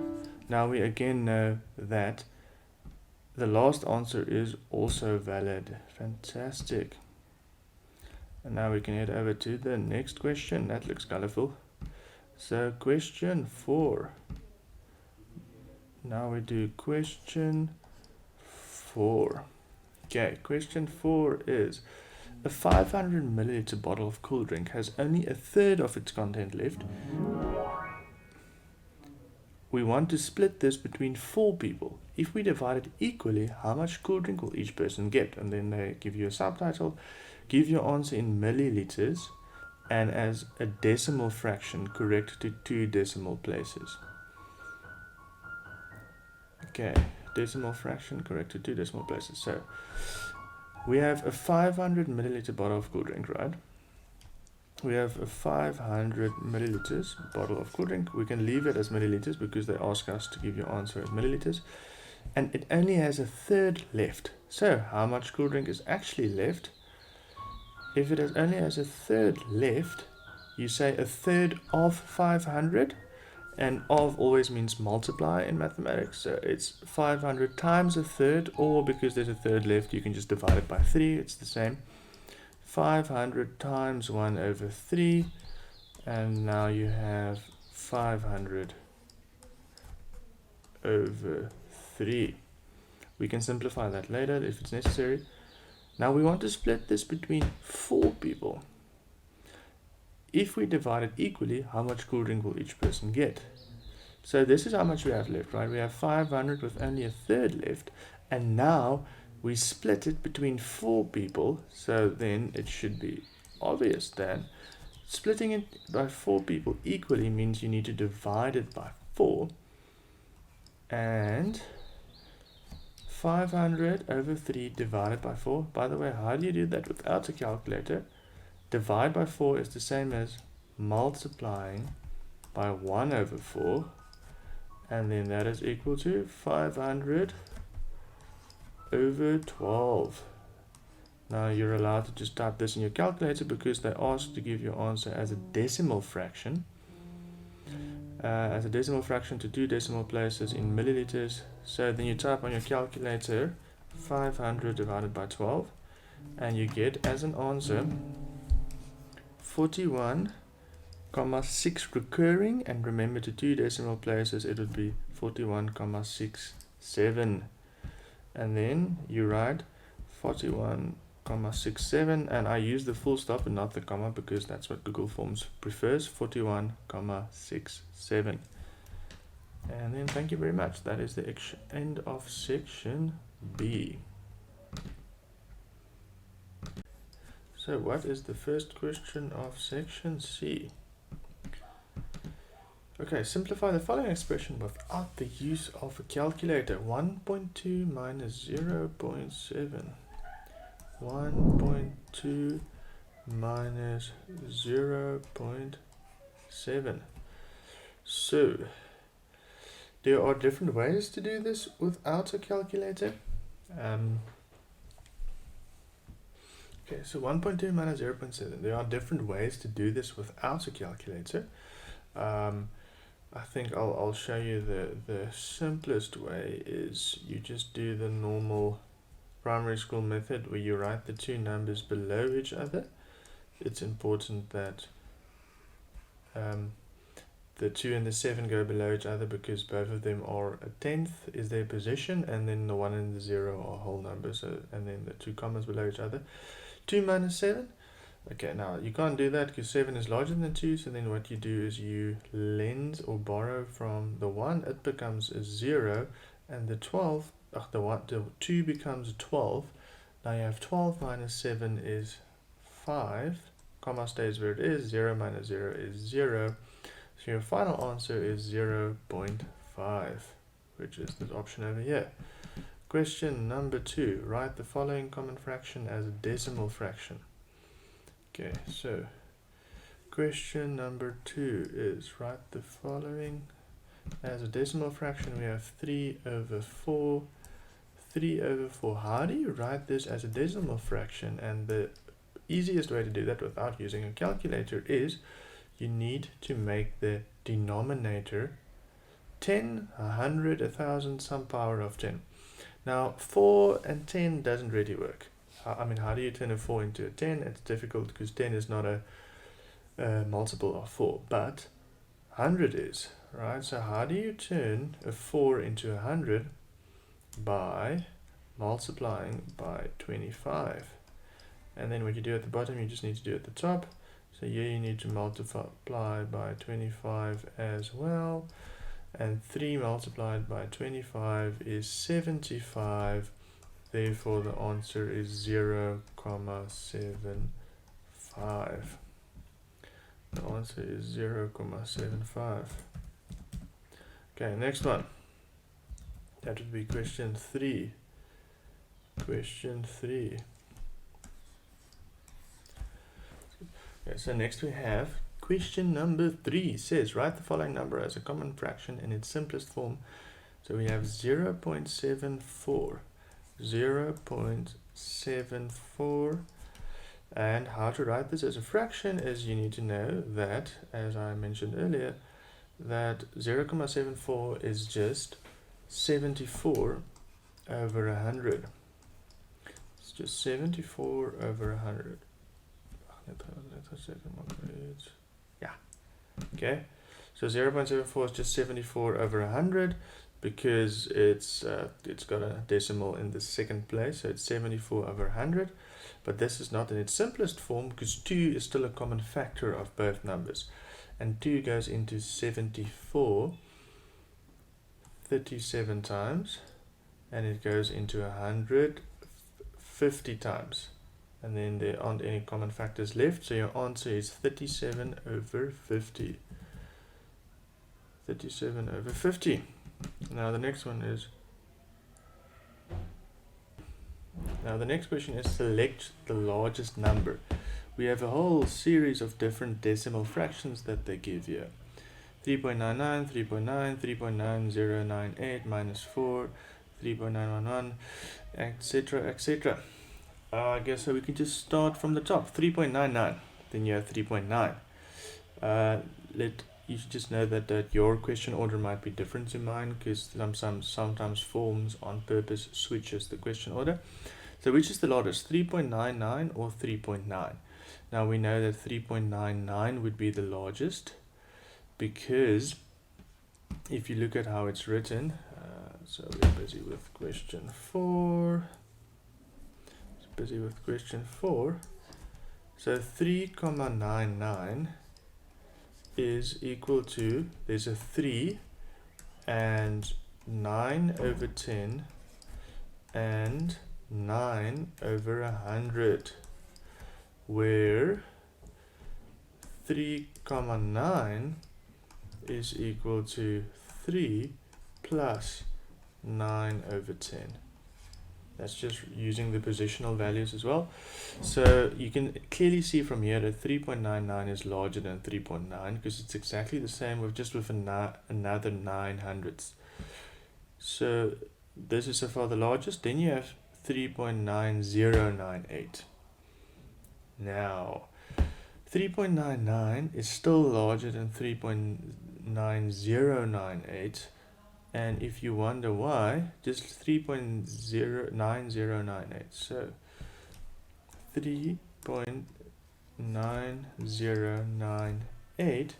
Speaker 2: now we again know that the last answer is also valid. Fantastic. And now we can head over to the next question. That looks colorful. So question 4. Now we do question 4. Okay, question 4 is a 500 milliliter bottle of cool drink has only a third of its content left. We want to split this between 4 people. If we divide it equally, how much cool drink will each person get? And then they give you a subtitle, give your answer in milliliters, and as a decimal fraction, correct to 2 decimal places. Okay, decimal fraction, correct to 2 decimal places. So we have a 500 milliliter bottle of cool drink, right? We have a 500 milliliters bottle of cool drink. We can leave it as milliliters because they ask us to give your answer as milliliters. And it only has a third left. So how much cool drink is actually left? If it only has a third left, you say a third of 500. And of always means multiply in mathematics. So it's 500 times a third, or because there's a third left, you can just divide it by 3. It's the same. 500 times 1 over 3. And now you have 500 over 3. We can simplify that later if it's necessary. Now we want to split this between 4 people. If we divide it equally, how much cool drink will each person get? So this is how much we have left, right? We have 500 with only a third left. And now we split it between 4 people. So then it should be obvious that splitting it by 4 people equally means you need to divide it by 4. And 500 over 3 divided by 4. By the way, how do you do that without a calculator? Divide by 4 is the same as multiplying by 1 over 4, and then that is equal to 500 over 12. Now you're allowed to just type this in your calculator because they ask to give your answer as a decimal fraction. As a decimal fraction to 2 decimal places in milliliters. So then you type on your calculator 500 divided by 12, and you get as an answer 41,6 recurring, and remember to 2 decimal places it would be 41,67, and then you write 41,67, and I use the full stop and not the comma because that's what Google Forms prefers. 41,67, and then thank you very much. That is the end of section B. So what is the first question of section C? Okay, simplify the following expression without the use of a calculator. 1.2 minus 0.7. 1.2 minus 0.7. So, there are different ways to do this without a calculator. Okay, so 1.2 minus 0.7. There are different ways to do this without a calculator. I think I'll show you the simplest way is you just do the normal primary school method where you write the 2 numbers below each other. It's important that the 2 and the 7 go below each other because both of them are a tenth is their position, and then the 1 and the 0 are whole numbers, so, and then the 2 commas below each other. 2 minus 7. Okay, now you can't do that because 7 is larger than 2, so then what you do is you lend or borrow from the 1, it becomes a 0, and the 12, the 2 becomes a 12. Now you have 12 minus 7 is 5, comma stays where it is. 0 minus 0 is 0. So your final answer is 0.5, which is this option over here. Question number 2. Write the following common fraction as a decimal fraction. Okay, so question number 2 is write the following as a decimal fraction. We have 3 over 4. 3 over 4. How do you write this as a decimal fraction? And the easiest way to do that without using a calculator is you need to make the denominator 10, 100, 1000, some power of 10. Now 4 and 10 doesn't really work. I mean, how do you turn a 4 into a 10? It's difficult because 10 is not a multiple of 4, but 100 is, right? So how do you turn a 4 into 100? By multiplying by 25. And then what you do at the bottom, you just need to do at the top. So here you need to multiply by 25 as well. And 3 multiplied by 25 is 75. Therefore, the answer is 0.75. The answer is 0.75. Okay, next one. That would be question 3. Question 3. Okay, so next we have question number 3. Says write the following number as a common fraction in its simplest form. So we have 0.74. 0.74. And how to write this as a fraction is you need to know that, as I mentioned earlier, that 0.74 is just 74 over 100. It's just 74 over 100. Yeah. Okay. So 0.74 is just 74 over 100 because it's got a decimal in the second place, so it's 74 over 100. But this is not in its simplest form because 2 is still a common factor of both numbers, and 2 goes into 74 37 times, and it goes into 100 50 times, and then there aren't any common factors left, so your answer is 37 over 50. 37 over 50. Now the next one is, now the next question is select the largest number. We have a whole series of different decimal fractions that they give here. 3.99, 3.9, 3.9098 minus 4, 3.911, etc, etc. I guess so we can just start from the top. 3.99, then you have 3.9. You should just know that your question order might be different to mine because sometimes forms on purpose switches the question order. So which is the largest, 3.99 or 3.9? Now we know that 3.99 would be the largest, because if you look at how it's written, so we're busy with question 4. So 3.99 is equal to, there's a 3 and 9 over 10 and 9 over 100, where 3.9 is equal to 3 plus 9 over 10. That's just using the positional values as well. So you can clearly see from here that 3.99 is larger than 3.9 because it's exactly the same with just with another 9 hundredths. So this is so far the largest. Then you have 3.9098. Now 3.99 is still larger than 3.9098. And if you wonder why, just 3.9098. So 3.9098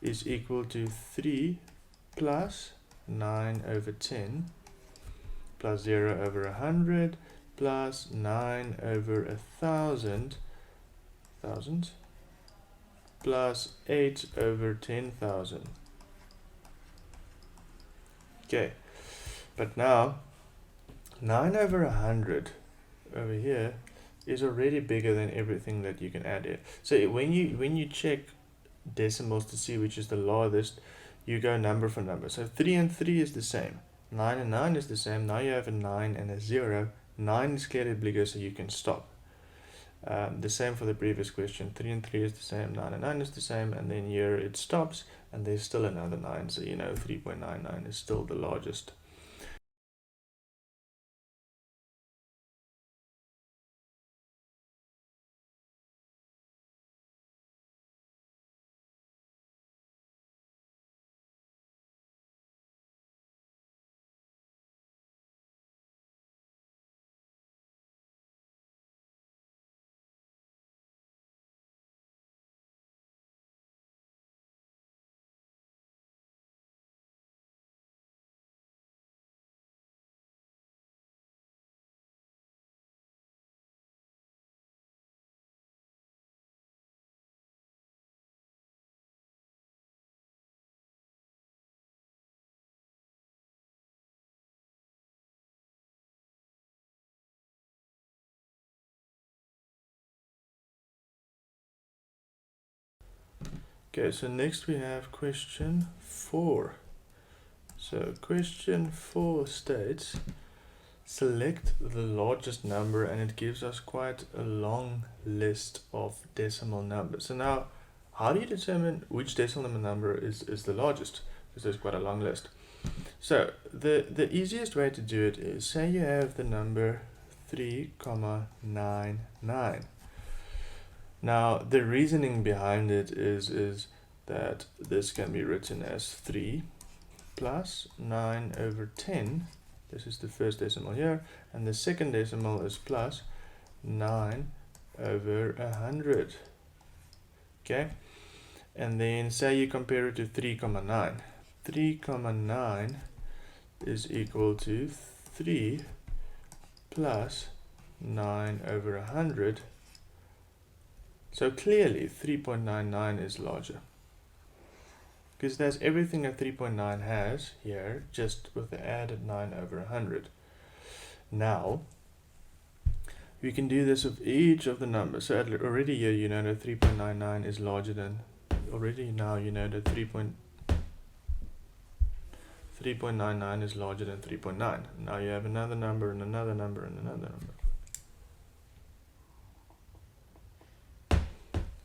Speaker 2: is equal to 3 plus 9 over 10 plus 0 over 100 plus 9 over 1,000 plus 8 over 10,000. Okay, but now 9 over 100 over here is already bigger than everything that you can add here. So when you check decimals to see which is the largest, you go number for number. So 3 and 3 is the same. 9 and 9 is the same. Now you have a 9 and a 0. 9 is clearly bigger, so you can stop. The same for the previous question. 3 and 3 is the same. 9 and 9 is the same. And then here it stops, and there's still another 9. So 3.99 is still the largest. Okay, so next we have question 4. So question 4 states, select the largest number, and it gives us quite a long list of decimal numbers. So now, how do you determine which decimal number is the largest? Because there's quite a long list. So the easiest way to do it is, say you have the number 3,99. Now, the reasoning behind it is that this can be written as 3 plus 9 over 10. This is the first decimal here. And the second decimal is plus 9 over 100. Okay? And then say you compare it to 3,9. 3,9 is equal to 3 plus 9 over 100. So clearly 3.99 is larger, because that's everything that 3.9 has here, just with the added 9 over 100. Now, we can do this with each of the numbers. So already here you know that 3.99 is larger than, already now you know that 3.99 is larger than 3.9. Now you have another number and another number and another number.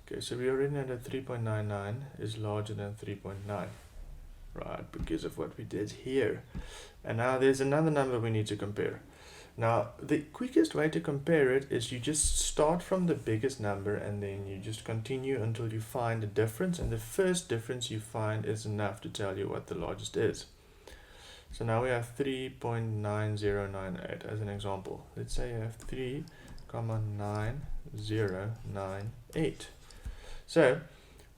Speaker 2: Okay, so we already know that 3.99 is larger than 3.9, right, because of what we did here. And now there's another number we need to compare. Now, the quickest way to compare it is you just start from the biggest number and then you just continue until you find a difference, and the first difference you find is enough to tell you what the largest is. So now we have 3.9098 as an example. Let's say you have 3,9098. So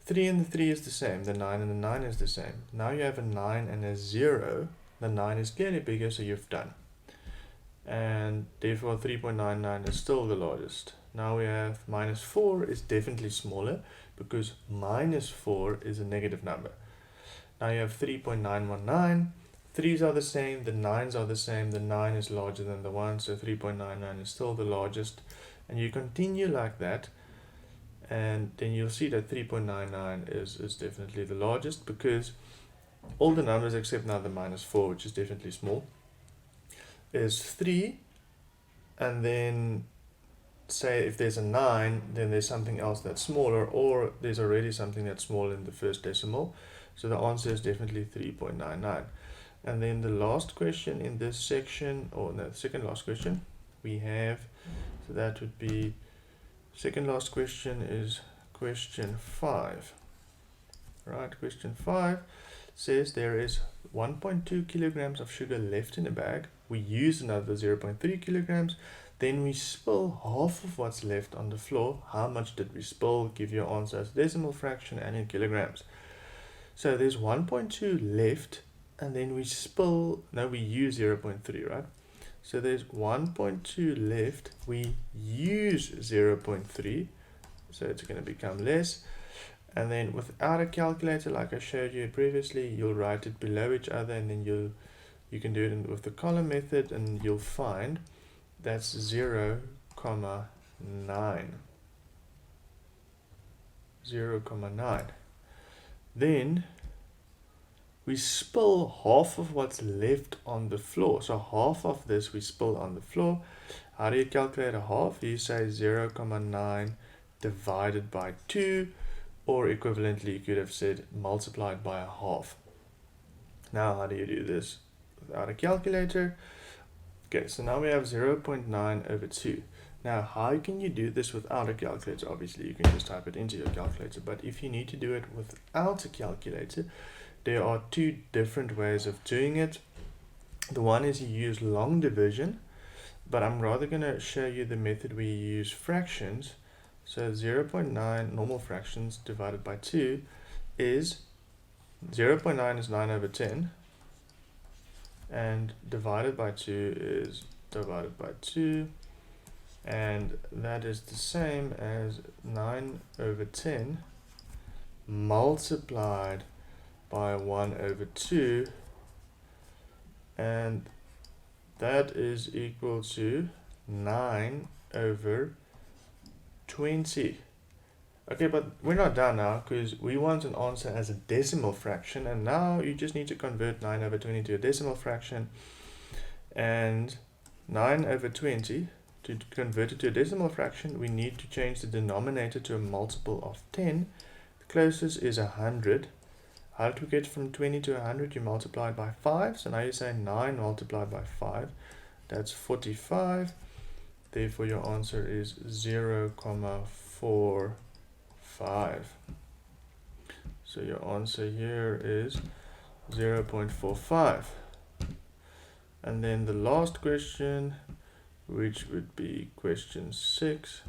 Speaker 2: 3 and the 3 is the same, the 9 and the 9 is the same. Now you have a 9 and a 0. The 9 is clearly bigger, so you've done. And therefore 3.99 is still the largest. Now we have minus 4 is definitely smaller, because minus 4 is a negative number. Now you have 3.919. 3's are the same, the 9's are the same, the 9 is larger than the 1, so 3.99 is still the largest. And you continue like that, and then you'll see that 3.99 is definitely the largest, because all the numbers except now the minus 4, which is definitely small, is 3, and then say if there's a 9, then there's something else that's smaller, or there's already something that's small in the first decimal. So the answer is definitely 3.99. And then the last question in this section, or no, the second last question we have, so that would be, second last question is question 5. Right, question 5 says there is 1.2 kilograms of sugar left in the bag. We use another 0.3 kilograms. Then we spill half of what's left on the floor. How much did we spill? Give your answer as decimal fraction and in kilograms. So there's 1.2 left, and then we spill, now we use 0.3, right? So there's 1.2 left, we use 0.3, so it's going to become less. And then without a calculator, like I showed you previously, you'll write it below each other, and then you can do it with the column method, and you'll find that's 0, 9. 0,9. Then we spill half of what's left on the floor. So half of this we spill on the floor. How do you calculate a half? You say 0,9 divided by 2, or equivalently you could have said multiplied by a half. Now how do you do this without a calculator? Okay, so now we have 0.9 over 2. Now how can you do this without a calculator? Obviously you can just type it into your calculator, but if you need to do it without a calculator, there are two different ways of doing it. The one is you use long division, but I'm rather going to show you the method where you use fractions. So 0.9 normal fractions divided by 2 is 0.9 is 9 over 10, and divided by 2 is divided by 2, and that is the same as 9 over 10 multiplied by 1 over 2, and that is equal to 9 over 20. Okay, but we're not done now, because we want an answer as a decimal fraction, and now you just need to convert 9 over 20 to a decimal fraction, and 9 over 20, to convert it to a decimal fraction, we need to change the denominator to a multiple of 10. The closest is 100. How to get from 20 to 100? You multiply it by 5. So now you say 9 multiplied by 5. That's 45. Therefore, your answer is 0,45. So your answer here is 0.45. And then the last question, which would be question 6.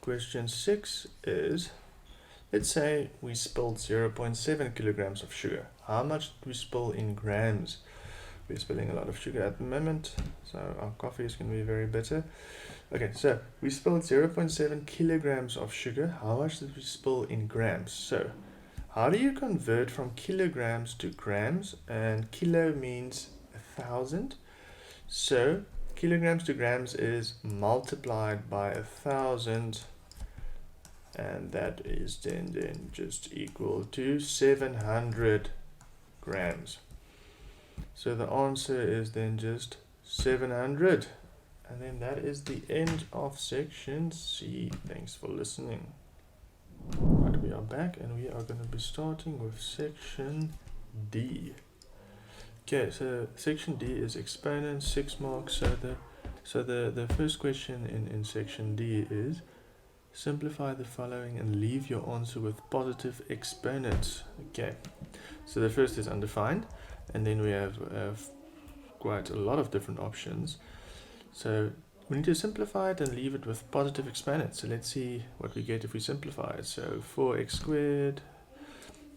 Speaker 2: Question 6 is, let's say we spilled 0.7 kilograms of sugar. How much do we spill in grams? We're spilling a lot of sugar at the moment, so our coffee is going to be very bitter. Okay, so we spilled 0.7 kilograms of sugar. How much did we spill in grams? So how do you convert from kilograms to grams? And kilo means 1,000. So kilograms to grams is multiplied by 1,000. And that is then just equal to 700 grams. So the answer is then just 700. And then that is the end of section C. Thanks for listening. Right, we are back and we are going to be starting with section D. Okay, so section D is exponents, 6 marks. So the first question in section D is, simplify the following and leave your answer with positive exponents. Okay, so the first is undefined, and then we have quite a lot of different options. So we need to simplify it and leave it with positive exponents. So let's see what we get if we simplify it. So 4x squared.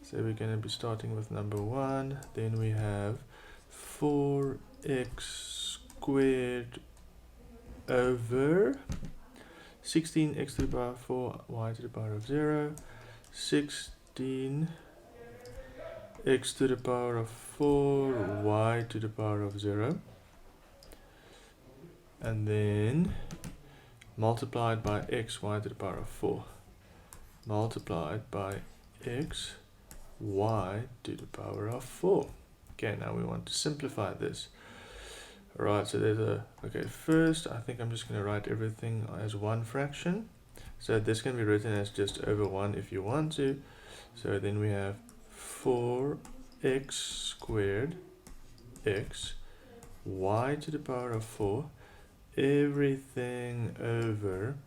Speaker 2: So we're going to be starting with number 1. Then we have 4x squared over 16x to the power of 4, y to the power of 0, 16x to the power of 4, y to the power of 0, and then multiplied by x, y to the power of 4, multiplied by x, y to the power of 4. Okay, now we want to simplify this. Alright, so there's okay, first I think I'm just going to write everything as one fraction. So this can be written as just over 1 if you want to. So then we have 4x squared x, y to the power of 4, everything over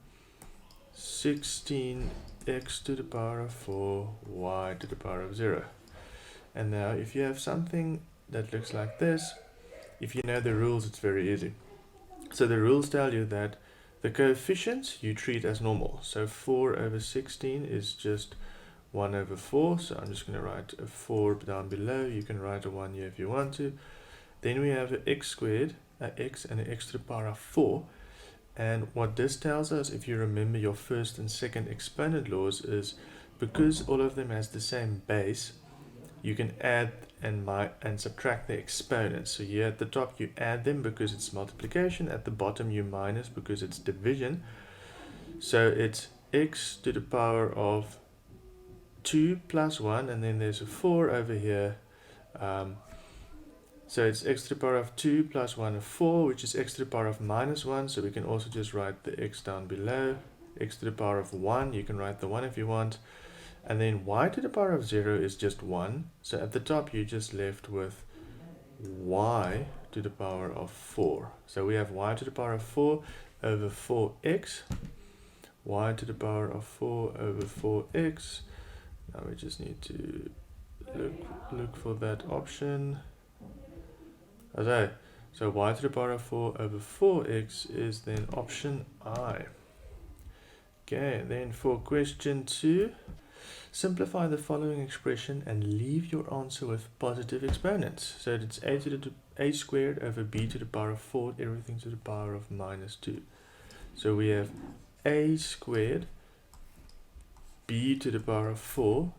Speaker 2: 16x to the power of 4, y to the power of 0. And now if you have something that looks like this, if you know the rules, it's very easy. So the rules tell you that the coefficients you treat as normal. So 4 over 16 is just 1 over 4. So I'm just going to write a 4 down below. You can write a 1 here if you want to. Then we have an x squared, an x, and an x to the power of 4. And what this tells us, if you remember your first and second exponent laws, is because all of them has the same base, you can add and subtract the exponents. So here at the top you add them because it's multiplication, at the bottom you minus because it's division. So it's x to the power of 2 plus 1, and then there's a 4 over here. So it's x to the power of 2 plus 1 of 4, which is x to the power of minus 1. So we can also just write the x down below. X to the power of 1, you can write the 1 if you want. And then y to the power of 0 is just 1. So at the top you're just left with y to the power of 4. So we have y to the power of 4 over 4x. Y to the power of 4 over 4x. Now we just need to look for that option. Okay, so y to the power of 4 over 4x is then option I. Okay, then for question 2, simplify the following expression and leave your answer with positive exponents. So it's a squared over b to the power of 4, everything to the power of minus 2. So we have a squared b to the power of 4,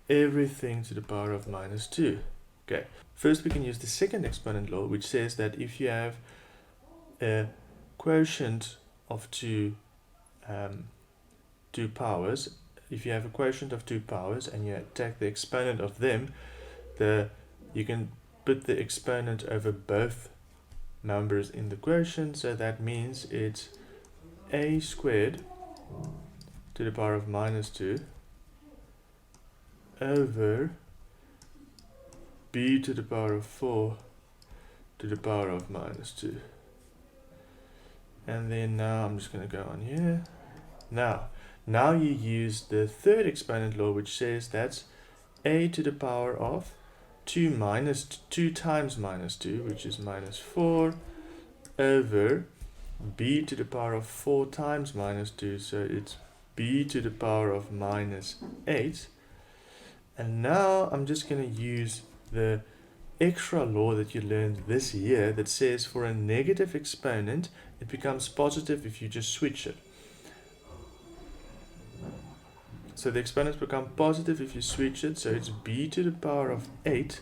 Speaker 2: everything to the power of minus 2. Okay, first we can use the second exponent law, which says that if you have a quotient of two powers, if you have a quotient of 2 powers and you take the exponent of them, you can put the exponent over both numbers in the quotient. So that means it's a squared to the power of minus 2 over b to the power of 4 to the power of minus 2. And then now I'm just going to go on here. Now you use the third exponent law, which says that's a to the power of 2 times minus 2, which is minus 4, over b to the power of 4 times minus 2, so it's b to the power of minus 8. And now I'm just going to use the extra law that you learned this year that says for a negative exponent, it becomes positive if you just switch it. So the exponents become positive if you switch it, so it's b to the power of 8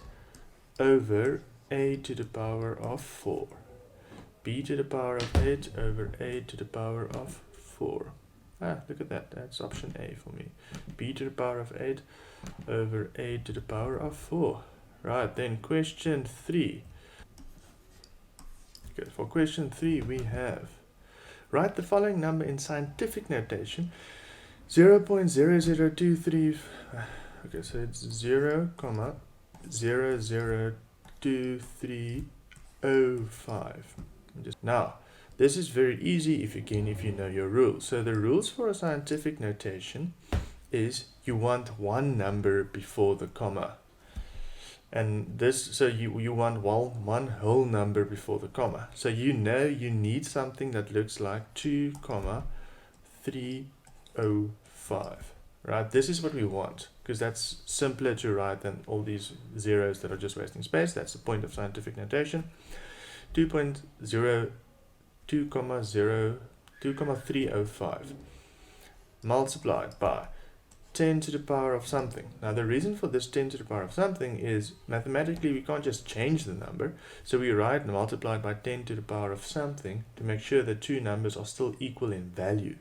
Speaker 2: over a to the power of 4. B to the power of 8 over a to the power of 4. Look at that, that's option A for me. B to the power of 8 over a to the power of 4. Right, then question 3. Okay, for question 3 we have, write the following number in scientific notation. 0.0023, okay, so it's 0,002305. Now, this is very easy if you know your rules. So the rules for a scientific notation is you want one number before the comma. And this, so you want one whole number before the comma. So you know you need something that looks like 2,305. Right? This is what we want, because that's simpler to write than all these zeros that are just wasting space. That's the point of scientific notation. 2.305 multiplied by 10 to the power of something. Now the reason for this 10 to the power of something is mathematically we can't just change the number, so we write multiplied by 10 to the power of something to make sure that two numbers are still equal in value.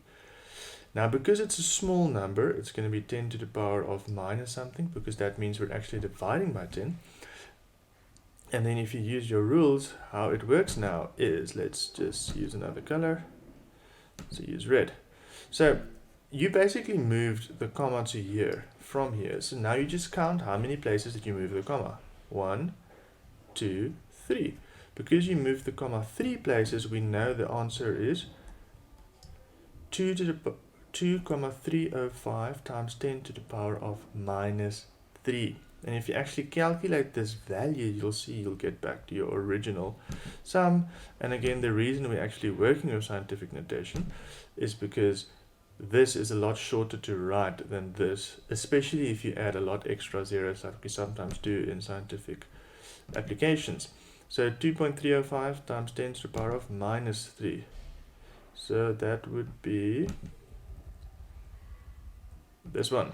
Speaker 2: Now because it's a small number, it's going to be 10 to the power of minus something, because that means we're actually dividing by 10. And then if you use your rules, how it works now is, let's just use another color, so use red. So you basically moved the comma to here from here. So now you just count how many places did you move the comma. 1, 2, 3. Because you moved the comma 3 places, we know the answer is 2,305 times 10 to the power of minus 3. And if you actually calculate this value, you'll see you'll get back to your original sum. And again, the reason we're actually working with scientific notation is because this is a lot shorter to write than this, especially if you add a lot extra zeros like we sometimes do in scientific applications. So 2.305 times 10 to the power of minus 3. So that would be this one.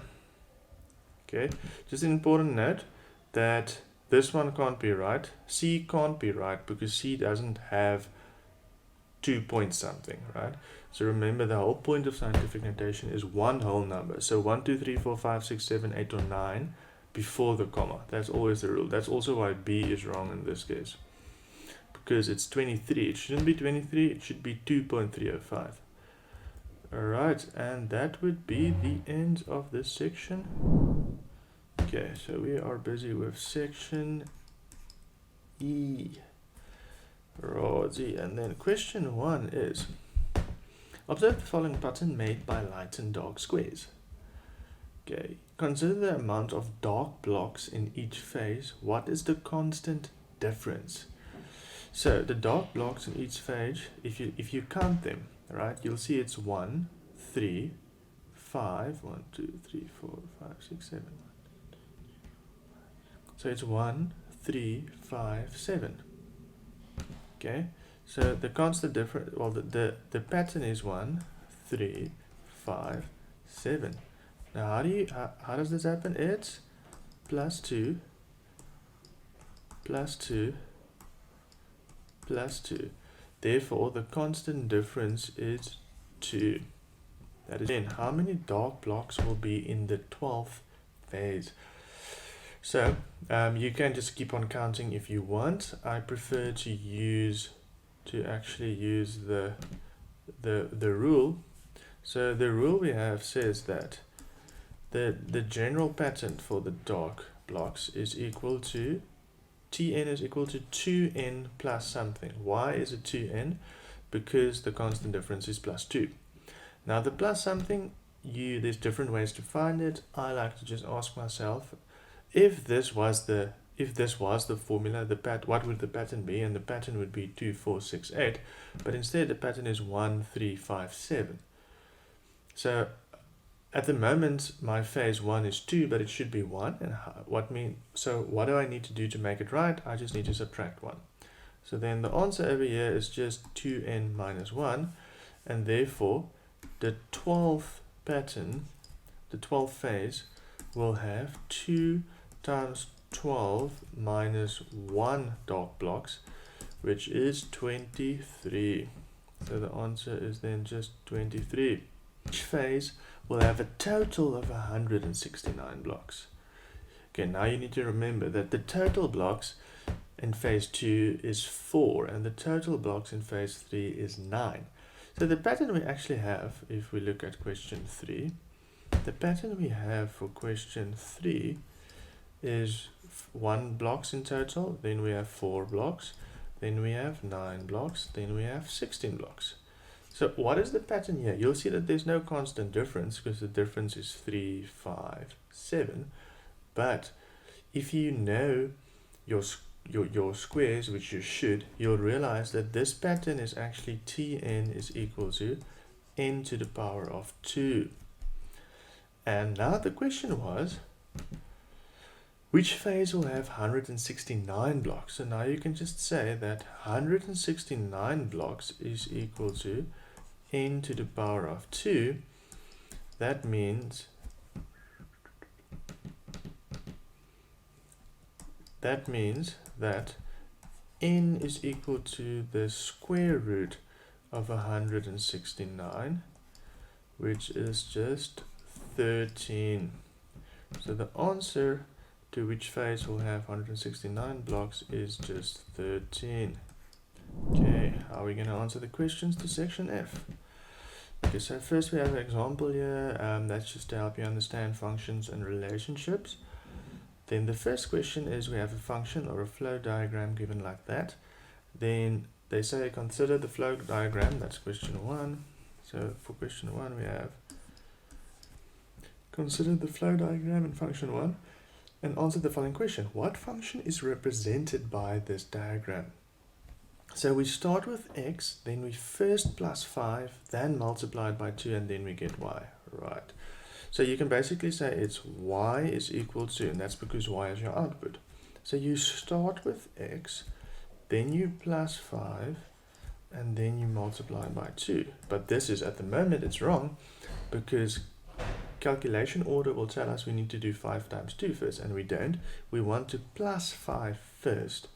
Speaker 2: Okay, just an important note, that this one can't be right. C can't be right because C doesn't have 2 point something, right? So remember, the whole point of scientific notation is one whole number. So 1, 2, 3, 4, 5, 6, 7, 8, or 9 before the comma. That's always the rule. That's also why B is wrong in this case, because it's 23. It shouldn't be 23, it should be 2.305. Alright, and that would be the end of this section. Okay, so we are busy with section E. Righty, and then question 1 is, observe the following pattern made by light and dark squares. Okay, consider the amount of dark blocks in each phase. What is the constant difference? So the dark blocks in each phase, if you count them, right, you'll see it's 1, 3, 5, 1, 2, 3, 4, 5, 6, 7. So it's 1, 3, 5, 7. Okay, so the constant difference, well, the pattern is 1, 3, 5, 7. Now how does this happen? It's plus 2, plus 2, plus 2. Therefore, the constant difference is 2. That is, then how many dark blocks will be in the 12th phase? So you can just keep on counting if you want. I prefer to actually use the rule. So the rule we have says that the general pattern for the dark blocks is equal to Tn is equal to 2n plus something. Why is it 2n? Because the constant difference is plus 2. Now the plus something, there's different ways to find it. I like to just ask myself, if this was the formula, what would the pattern be? And the pattern would be 2, 4, 6, 8. But instead the pattern is 1, 3, 5, 7. So at the moment my phase 1 is 2, but it should be 1. And what do I need to do to make it right? I just need to subtract 1. So then the answer over here is just 2n minus 1, and therefore the 12th pattern, the 12th phase, will have 2 times 12 minus 1 dark blocks, which is 23. So the answer is then just 23. Each phase will have a total of 169 blocks. Okay, now you need to remember that the total blocks in phase 2 is 4, and the total blocks in phase 3 is 9. So the pattern we actually have, if we look at question 3, the pattern we have for question 3 is 1 blocks in total, then we have 4 blocks, then we have 9 blocks, then we have 16 blocks. So what is the pattern here? You'll see that there's no constant difference because the difference is 3, 5, 7. But if you know your squares, which you should, you'll realize that this pattern is actually Tn is equal to n to the power of 2. And now the question was, which phase will have 169 blocks? So now you can just say that 169 blocks is equal to n to the power of 2. That means that n is equal to the square root of 169, which is just 13. So the answer to which phase will have 169 blocks is just 13. Okay, how are we going to answer the questions to section F? Okay, so first we have an example here. That's just to help you understand functions and relationships. Then the first question is, we have a function or a flow diagram given like that. Then they say consider the flow diagram. That's question 1. So for question 1 we have consider the flow diagram in function 1 and answer the following question. What function is represented by this diagram? So we start with x, then we first plus 5, then multiplied by 2, and then we get y, right? So you can basically say it's y is equal to, and that's because y is your output. So you start with x, then you plus 5, and then you multiply by 2. But this is, at the moment, it's wrong, because calculation order will tell us we need to do 5 times 2 first, and we don't. We want to plus 5 first.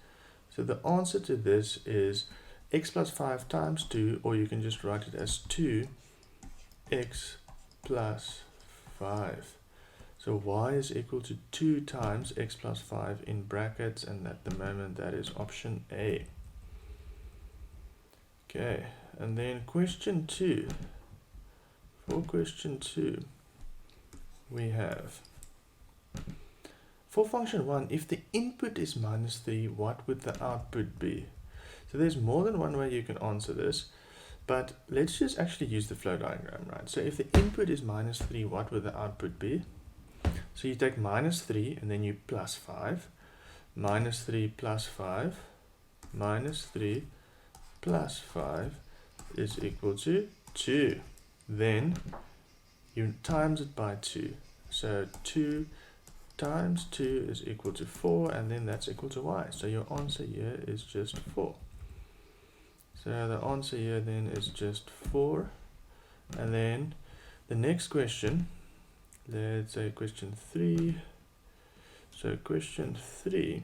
Speaker 2: So the answer to this is x plus 5 times 2, or you can just write it as 2x plus 5. So y is equal to 2 times x plus 5 in brackets, and at the moment that is option A. Okay, and then question 2. For question 2, we have, for function 1, if the input is minus 3, what would the output be? So there's more than one way you can answer this, but let's just actually use the flow diagram, right? So if the input is minus 3, what would the output be? So you take minus 3 and then you plus 5. Minus 3 plus 5 minus 3 plus 5 is equal to 2. Then you times it by 2. So 2 times 2 is equal to 4, and then that's equal to y. So your answer here is just 4. So the answer here then is just 4. And then the next question, let's say question 3. So question 3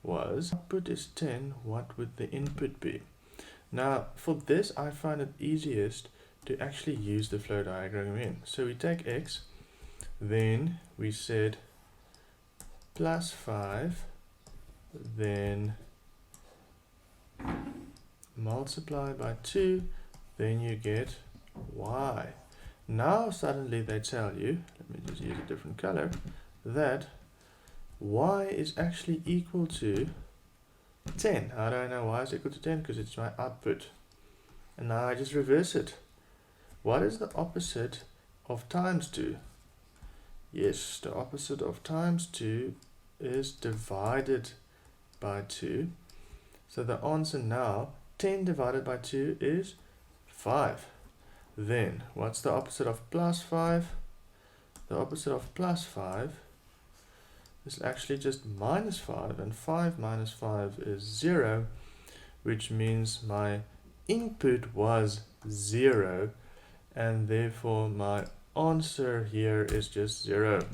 Speaker 2: was, output is 10, what would the input be? Now for this I find it easiest to actually use the flow diagram in. So we take x, then we said plus 5, then multiply by 2, then you get y. Now suddenly they tell you, let me just use a different color, that y is actually equal to 10. How do I know y is equal to 10? Because it's my output. And now I just reverse it. What is the opposite of times 2? Yes, the opposite of times 2 is divided by 2. So the answer now, 10 divided by 2 is 5. Then, what's the opposite of plus 5? The opposite of plus 5 is actually just minus 5, and 5 minus 5 is 0, which means my input was 0, and therefore my answer here is just 0.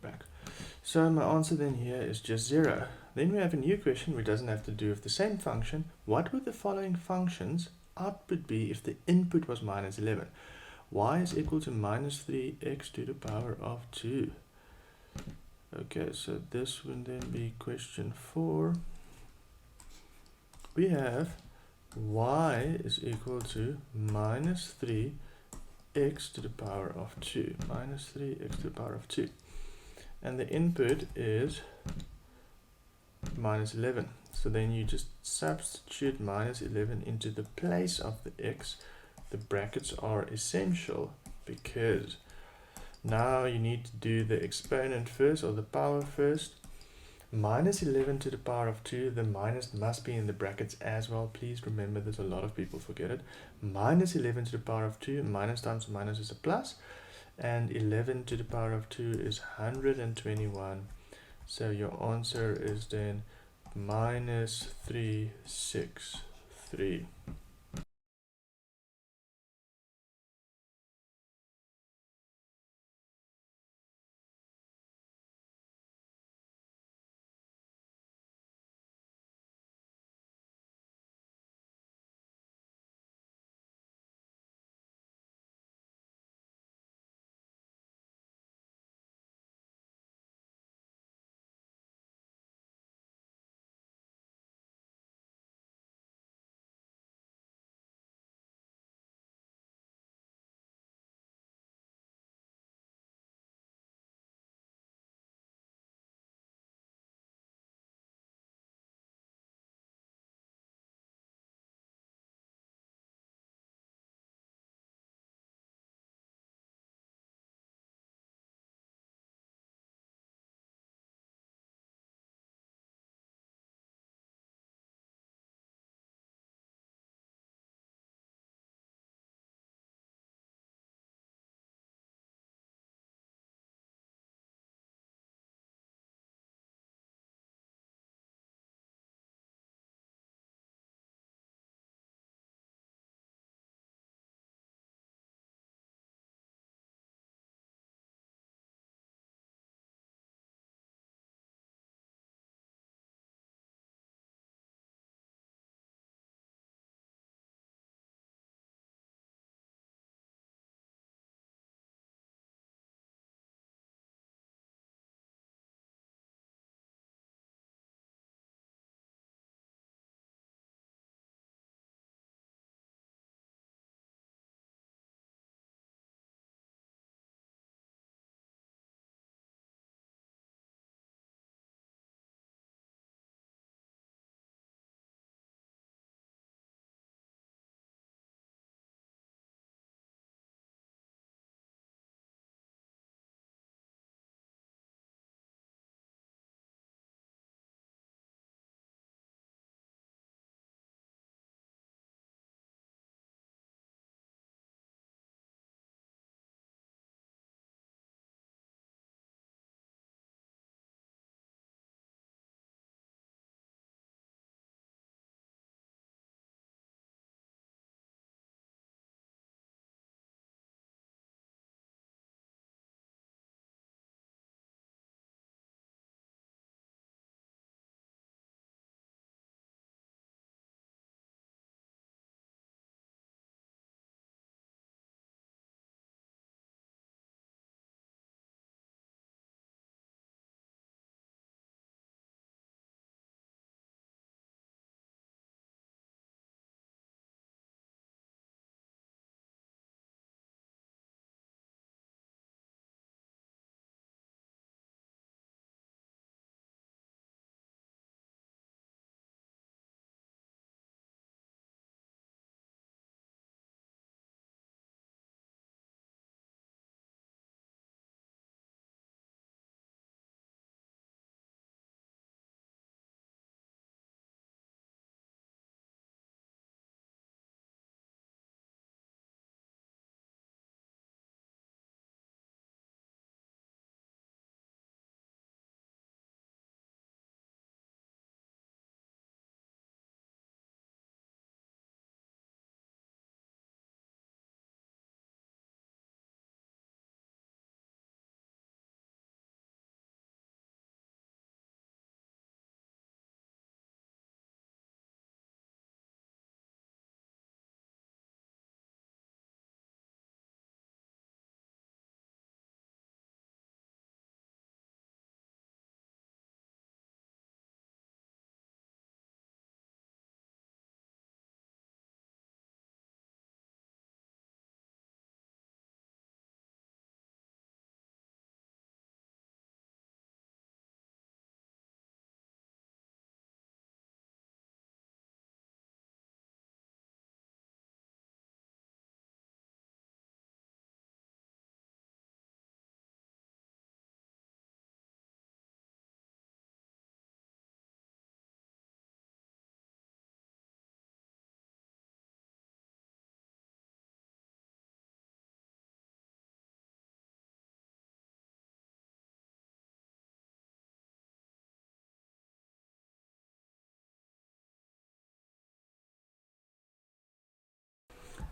Speaker 2: Back. So my answer then here is just 0. Then we have a new question which doesn't have to do with the same function. What would the following functions output be if the input was minus 11? Y is equal to minus 3x to the power of 2. Okay, so this would then be question 4. We have y is equal to minus 3x to the power of 2. Minus 3x to the power of 2. And the input is minus 11. So then you just substitute minus 11 into the place of the x. The brackets are essential because now you need to do the exponent first, or the power first. Minus 11 to the power of 2, the minus must be in the brackets as well. Please remember this, a lot of people forget it. Minus 11 to the power of 2, minus times minus is a plus. And 11 to the power of 2 is 121. So your answer is then minus 363.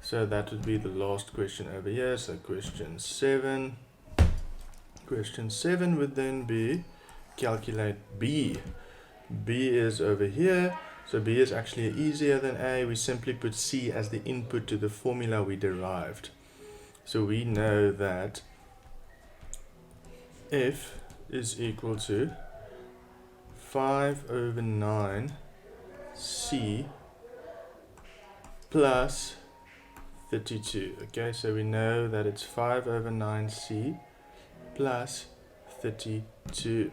Speaker 2: So that would be the last question over here. So question 7. Question 7 would then be calculate B. B is over here. So B is actually easier than A. We simply put C as the input to the formula we derived. So we know that F is equal to 5 over 9 C plus 32. Okay, so we know that it's 5 over 9C plus 32.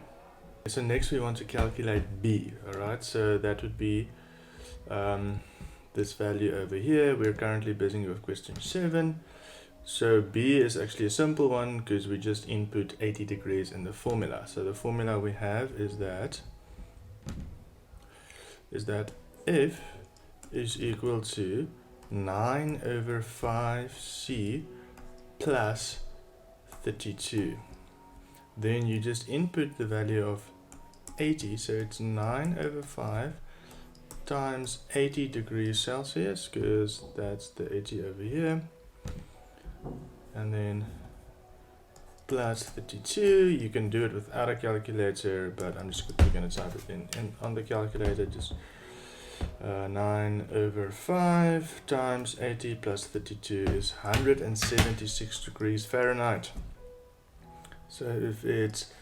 Speaker 2: So next we want to calculate B. Alright, so that would be this value over here. We're currently busy with question 7. So B is actually a simple one because we just input 80 degrees in the formula. So the formula we have is that F is equal to 9 over 5C plus 32. Then you just input the value of 80, so it's 9 over 5 times 80 degrees Celsius, because that's the 80 over here, and then plus 32. You can do it without a calculator, but I'm just quickly going to type it in on the calculator. Just 9 over 5 times 80 plus 32 is 176 degrees Fahrenheit. So if it's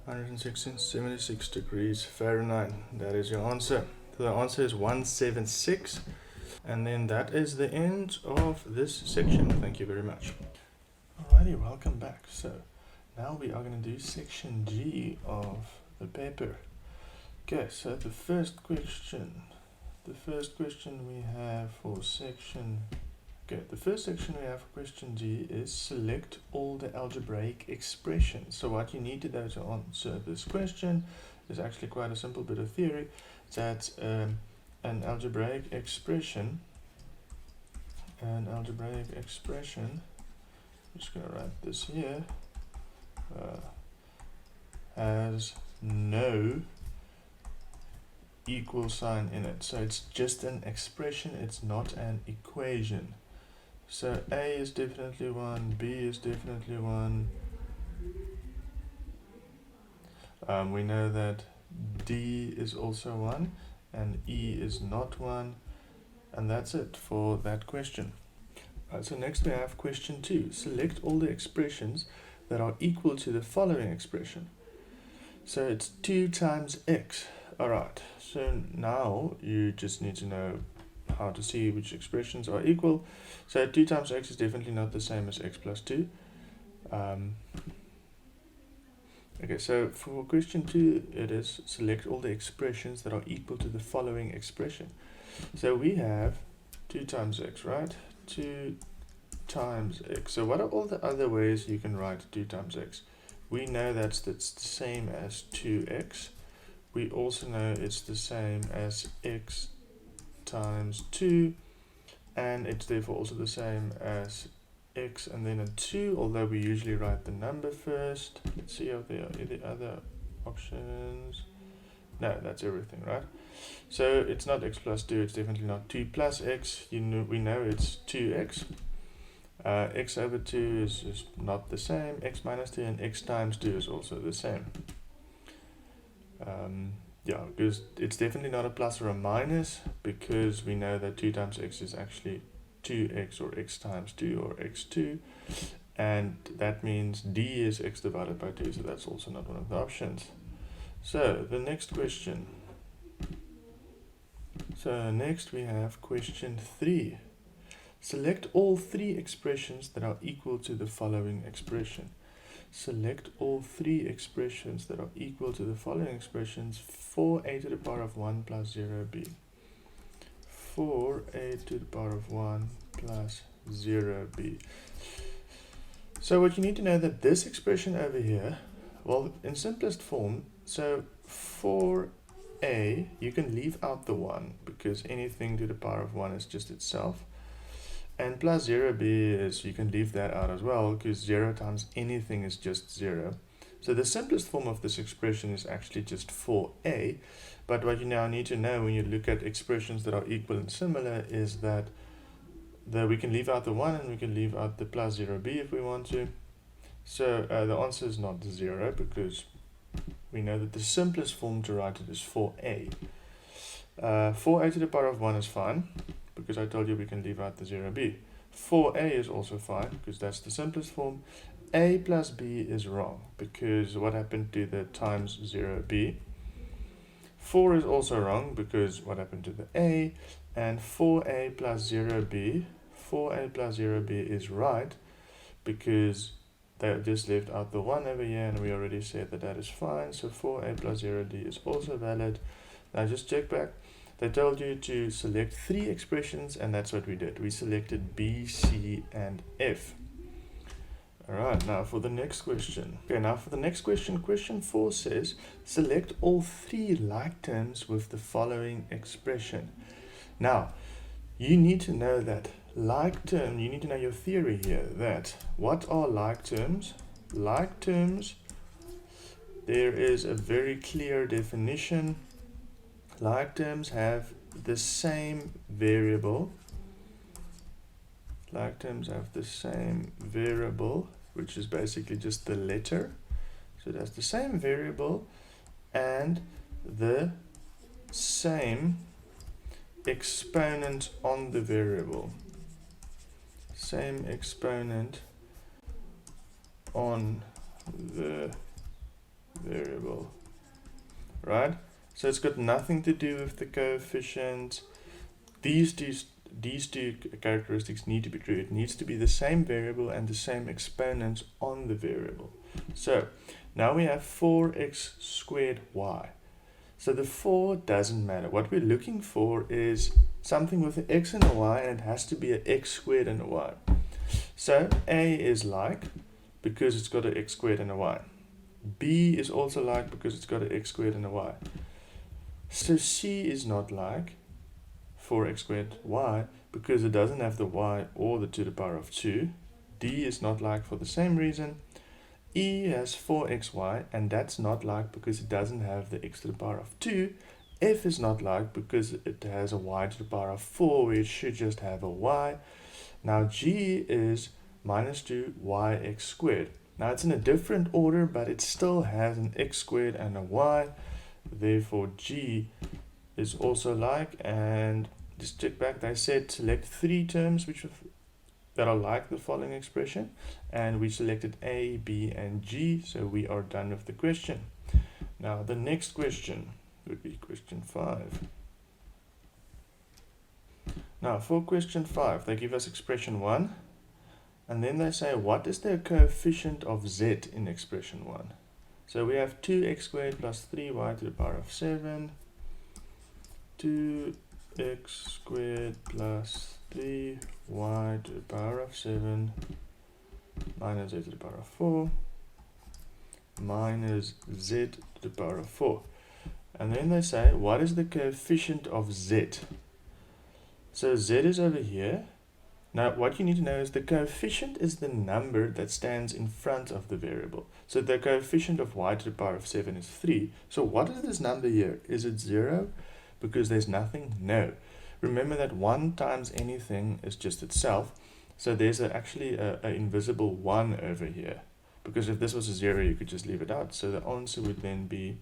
Speaker 2: 176 degrees Fahrenheit, that is your answer. So the answer is 176. And then that is the end of this section. Thank you very much. Alrighty, welcome back. So now we are going to do section G of the paper. Okay, so the first question we have for section, the first section we have for question G is select all the algebraic expressions. So what you need to do to answer this question is actually quite a simple bit of theory. That an algebraic expression, I'm just going to write this here, has no equal sign in it. So it's just an expression, it's not an equation. So A is definitely 1, B is definitely 1. We know that D is also 1 and E is not 1, and that's it for that question. So next we have question 2. Select all the expressions that are equal to the following expression. So it's 2 times x. Alright, so now you just need to know how to see which expressions are equal. So 2 times x is definitely not the same as x plus 2. Okay, so for question 2, it is select all the expressions that are equal to the following expression. So we have 2 times x, right? 2 times x. So what are all the other ways you can write 2 times x? We know that's the same as 2x. We also know it's the same as x times 2, and it's therefore also the same as x and then a 2, although we usually write the number first. Let's see if there are any other options. No, that's everything, right? So it's not x plus 2, it's definitely not 2 plus x. We know it's 2x. X over 2 is not the same. X minus 2 and x times 2 is also the same. Yeah, because it's definitely not a plus or a minus, because we know that 2 times x is actually 2x or x times 2 or x2, and that means d is x divided by 2, so that's also not one of the options. So the next question. So next we have question 3. Select all 3 expressions that are equal to the following expression. Select all 3 expressions that are equal to the following expressions: 4a to the power of 1 plus 0b. 4a to the power of 1 plus 0b. So what you need to know that this expression over here, well, in simplest form, so 4a, you can leave out the 1 because anything to the power of 1 is just itself. And plus 0b is, you can leave that out as well, because 0 times anything is just 0. So the simplest form of this expression is actually just 4a. But what you now need to know when you look at expressions that are equal and similar is that we can leave out the 1 and we can leave out the plus 0b if we want to. So the answer is not 0 because we know that the simplest form to write it is 4a. 4a to the power of 1 is fine because I told you we can leave out the 0b. 4a is also fine because that's the simplest form. A plus b is wrong because what happened to the times 0b? 4 is also wrong because what happened to the a? And 4a plus 0b, 4a plus 0b is right because they just left out the 1 over here and we already said that that is fine. So 4a plus 0d is also valid. Now just check back. They told you to select 3 expressions and that's what we did. We selected B, C, and F. Alright, now for the next question. Okay, now for the next question, question 4 says, select all 3 like terms with the following expression. Now, you need to know that like term, you need to know your theory here, that what are like terms? Like terms, there is a very clear definition. Like terms have the same variable. Like terms have the same variable, which is basically just the letter. So that's the same variable and the same exponent on the variable. Same exponent on the variable. Right? So it's got nothing to do with the coefficient. These two characteristics need to be true. It needs to be the same variable and the same exponents on the variable. So now we have 4x squared y. So the 4 doesn't matter. What we're looking for is something with an x and a y, and it has to be an x squared and a y. So a is like because it's got an x squared and a y. B is also like because it's got an x squared and a y. So C is not like 4x squared y because it doesn't have the y or the to the power of 2. D is not like for the same reason. E has 4xy and that's not like because it doesn't have the x to the power of 2. F is not like because it has a y to the power of 4 where it should just have a y. Now G is minus 2yx squared. Now it's in a different order but it still has an x squared and a y. Therefore G is also like, and just check back, they said select 3 terms that are like the following expression, and we selected A, B, and G, so we are done with the question. Now the next question would be question 5. Now for question 5, they give us expression 1, and then they say what is the coefficient of z in expression 1? So we have 2x squared plus 3y to the power of 7, 2x squared plus 3y to the power of 7 minus z to the power of 4 minus z to the power of 4. And then they say, what is the coefficient of z? So z is over here. Now what you need to know is the coefficient is the number that stands in front of the variable. So the coefficient of y to the power of 7 is 3. So what is this number here? Is it 0? Because there's nothing? No. Remember that 1 times anything is just itself. So there's actually an invisible 1 over here. Because if this was a 0, you could just leave it out. So the answer would then be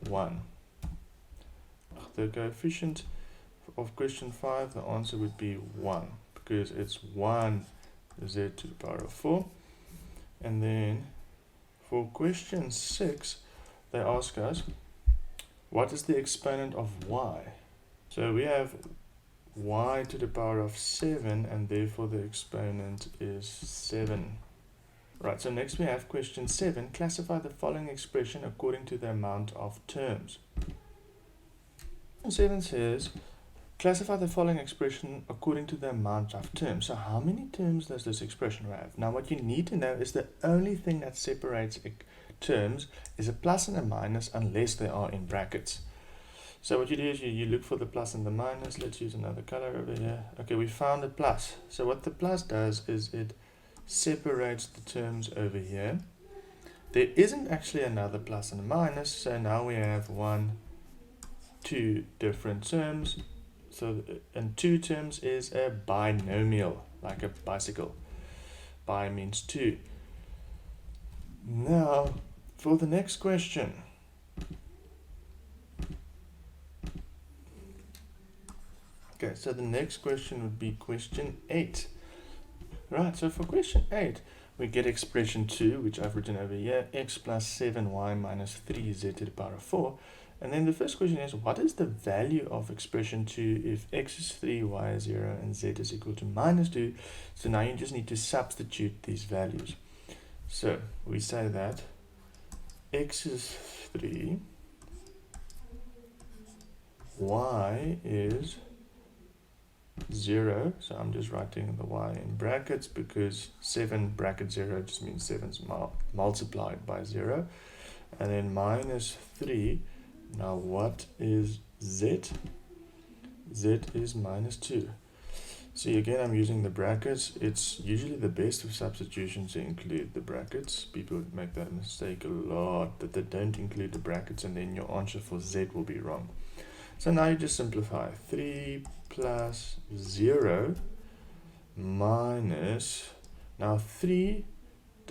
Speaker 2: 1. The coefficient of question 5, the answer would be 1. Because it's 1 z to the power of 4. And then for question 6, they ask us, what is the exponent of y? So we have y to the power of 7, and therefore the exponent is 7. Right, so next we have question 7. Classify the following expression according to the amount of terms. Question 7 says, classify the following expression according to the amount of terms. So how many terms does this expression have? Now what you need to know is the only thing that separates terms is a plus and a minus unless they are in brackets. So what you do is you look for the plus and the minus. Let's use another color over here. Okay, we found a plus. So what the plus does is it separates the terms over here. There isn't actually another plus and a minus, so now we have 2 different terms. and 2 terms is a binomial, like a bicycle. Bi means 2. Now, for the next question. Okay, so the next question would be question 8. Right, so for question 8, we get expression 2, which I've written over here, x plus 7y minus 3z to the power of 4. And then the first question is, what is the value of expression 2 if x is 3, y is 0, and z is equal to minus 2? So now you just need to substitute these values. So we say that x is 3, y is 0, so I'm just writing the y in brackets because 7 bracket 0 just means 7's multiplied by 0. And then minus 3. Now what is z? Z is minus 2. See, again, I'm using the brackets. It's usually the best of substitutions to include the brackets. People make that mistake a lot, that they don't include the brackets, and then your answer for z will be wrong. So now you just simplify. 3 plus 0 minus, now 3,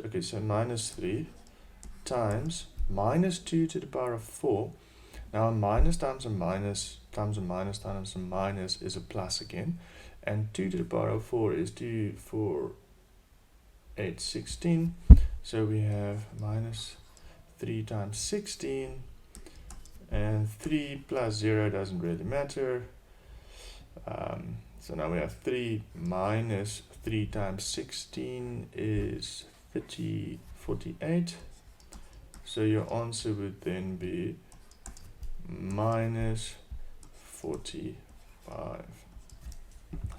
Speaker 2: okay, so minus 3 times minus 2 to the power of 4. Now a minus times a minus times a minus times a minus is a plus again. And 2 to the power of 4 is 2, 4, 8, 16. So we have minus 3 times 16. And 3 plus 0 doesn't really matter. So now we have 3 minus 3 times 16 is 48. So your answer would then be minus 45.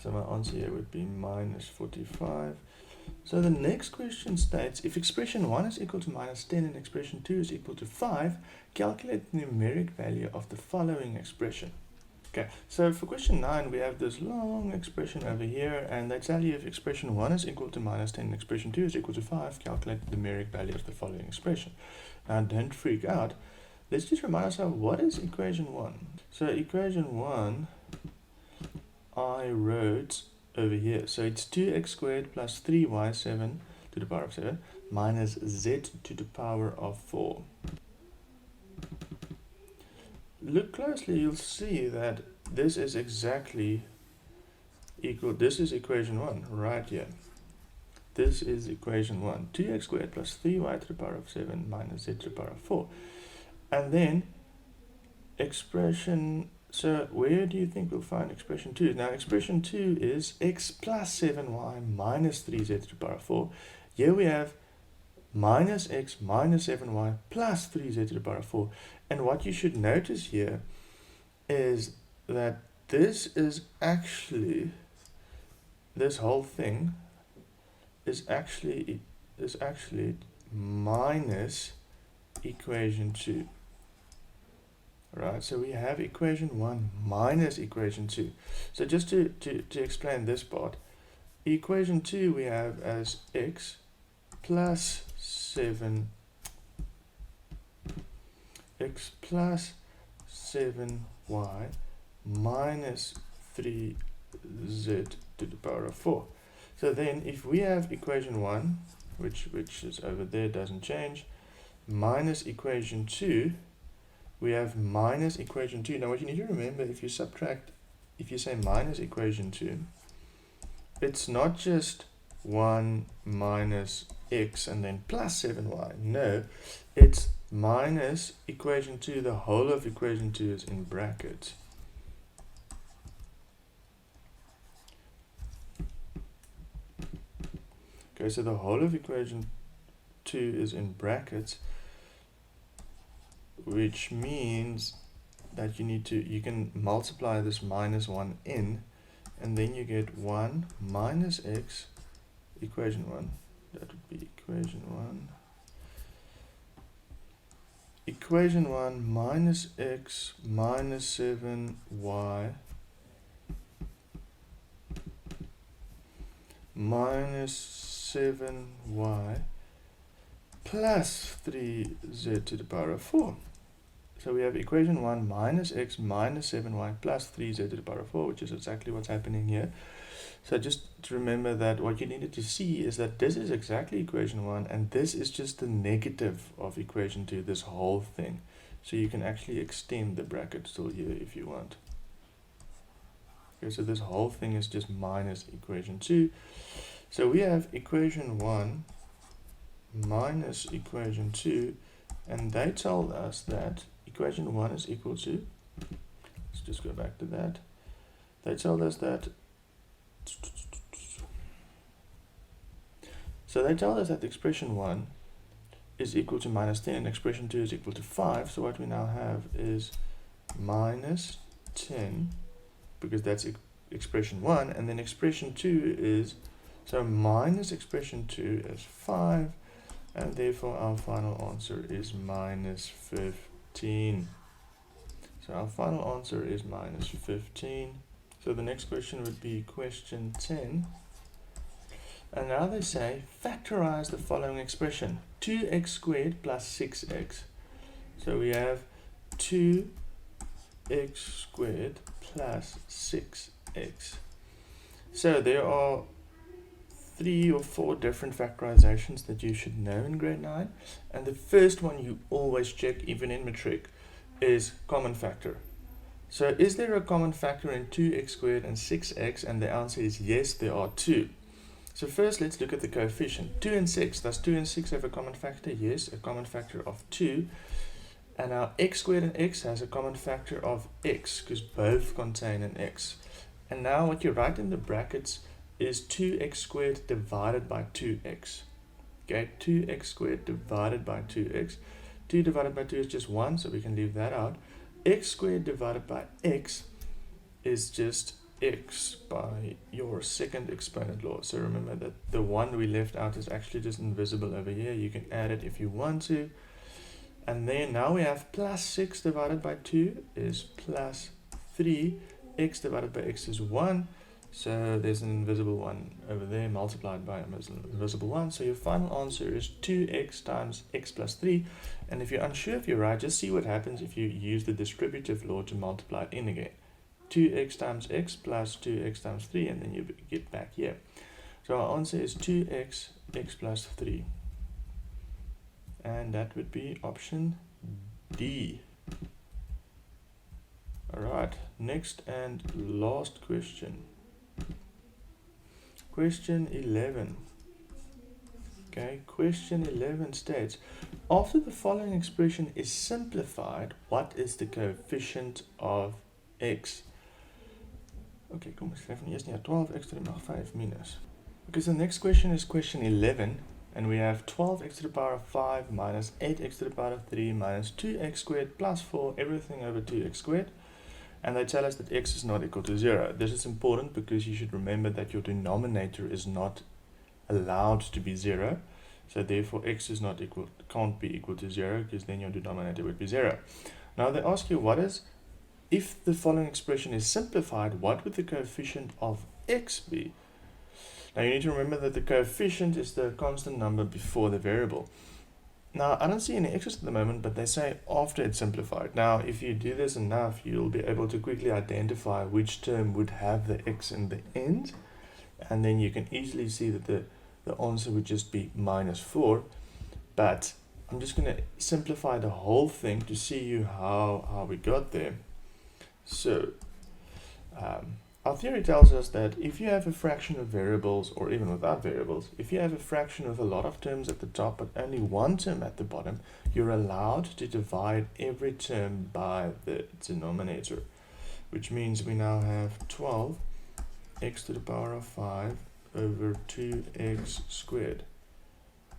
Speaker 2: So my answer here would be minus 45. So the next question states, if expression 1 is equal to minus 10 and expression 2 is equal to 5, calculate the numeric value of the following expression. Okay, so for question 9, we have this long expression over here, and they tell you if expression 1 is equal to minus 10 and expression 2 is equal to 5, calculate the numeric value of the following expression. Now don't freak out. Let's just remind ourselves, what is equation 1? So equation 1, I wrote over here. So it's 2x squared plus 3y7 to the power of 7 minus z to the power of 4. Look closely, you'll see that this is exactly equal. This is equation 1 right here. This is equation 1. 2x squared plus 3y to the power of 7 minus z to the power of 4. And then expression, so where do you think we'll find expression 2? Now expression 2 is x plus 7y minus 3z to the power of 4. Here we have minus x minus 7y plus 3z to the power of 4. And what you should notice here is that this is actually, this whole thing is actually minus equation 2. Right, so we have equation 1 minus equation 2. So just to explain this part, equation 2 we have as x plus 7, x plus 7y minus 3z to the power of 4. So then if we have equation 1, which is over there, doesn't change, minus equation 2, we have minus equation 2. Now what you need to remember, if you subtract, if you say minus equation 2, it's not just 1 minus x and then plus 7y. No, it's minus equation 2. The whole of equation 2 is in brackets. Okay, so the whole of equation 2 is in brackets, which means that you can multiply this minus 1 in, and then you get 1 minus x, equation 1, that would be equation 1. Equation 1 minus x minus 7y minus 7y plus 3z to the power of 4. So we have equation 1 minus x minus 7y plus 3z to the power of 4, which is exactly what's happening here. So just to remember that what you needed to see is that this is exactly equation 1, and this is just the negative of equation 2, this whole thing. So you can actually extend the bracket still here if you want. Okay, so this whole thing is just minus equation 2. So we have equation 1 minus equation 2, and they told us that equation 1 is equal to, let's just go back to that. They told us that, so they told us that expression 1 is equal to minus 10 and expression 2 is equal to 5. So what we now have is minus 10, because that's expression 1, and then expression 2 is, so minus expression 2 is 5, and therefore our final answer is minus 15. So our final answer is minus 15. So the next question would be question 10. And now they say, factorize the following expression, 2x squared plus 6x. So we have 2x squared plus 6x. So there are 3 or 4 different factorizations that you should know in grade 9. And the first one you always check, even in matric, is common factor. So is there a common factor in 2x squared and 6x? And the answer is yes, there are 2. So first let's look at the coefficient. 2 and 6. Does 2 and 6 have a common factor? Yes, a common factor of 2. And our x squared and x has a common factor of x, because both contain an x. And now what you write in the brackets is 2x squared divided by 2x. Okay, 2x squared divided by 2x. 2 divided by 2 is just 1, so we can leave that out. X squared divided by x is just x by your second exponent law. So remember that the 1 we left out is actually just invisible over here. You can add it if you want to. And then now we have plus 6 divided by 2 is plus 3. X divided by x is 1. So there's an invisible 1 over there multiplied by an invisible 1. So your final answer is 2x times x plus 3. And if you're unsure if you're right, just see what happens if you use the distributive law to multiply it in again. 2x times x plus 2x times 3, and then you get back here. So our answer is 2x, x plus 3. And that would be option D. Alright, next and last question. Question 11. Okay, question 11 states, after the following expression is simplified, what is the coefficient of x? Okay, kom ons skryf eers neer 12x to the mag 5 minus. Okay, so the next question is question 11, and we have 12x to the power of 5 minus 8x to the power of 3 minus 2x squared plus 4, everything over 2x squared. And they tell us that x is not equal to 0. This is important because you should remember that your denominator is not allowed to be 0. So therefore x is not equal, can't be equal to 0, because then your denominator would be 0. Now they ask you, what is, if the following expression is simplified, what would the coefficient of x be? Now you need to remember that the coefficient is the constant number before the variable. Now I don't see any x's at the moment, but they say after it's simplified. Now if you do this enough, you'll be able to quickly identify which term would have the x in the end, and then you can easily see that the answer would just be minus 4. But I'm just going to simplify the whole thing to see you how we got there. So our theory tells us that if you have a fraction of variables, or even without variables, if you have a fraction with a lot of terms at the top but only one term at the bottom, you're allowed to divide every term by the denominator, which means we now have 12x to the power of 5 over 2x squared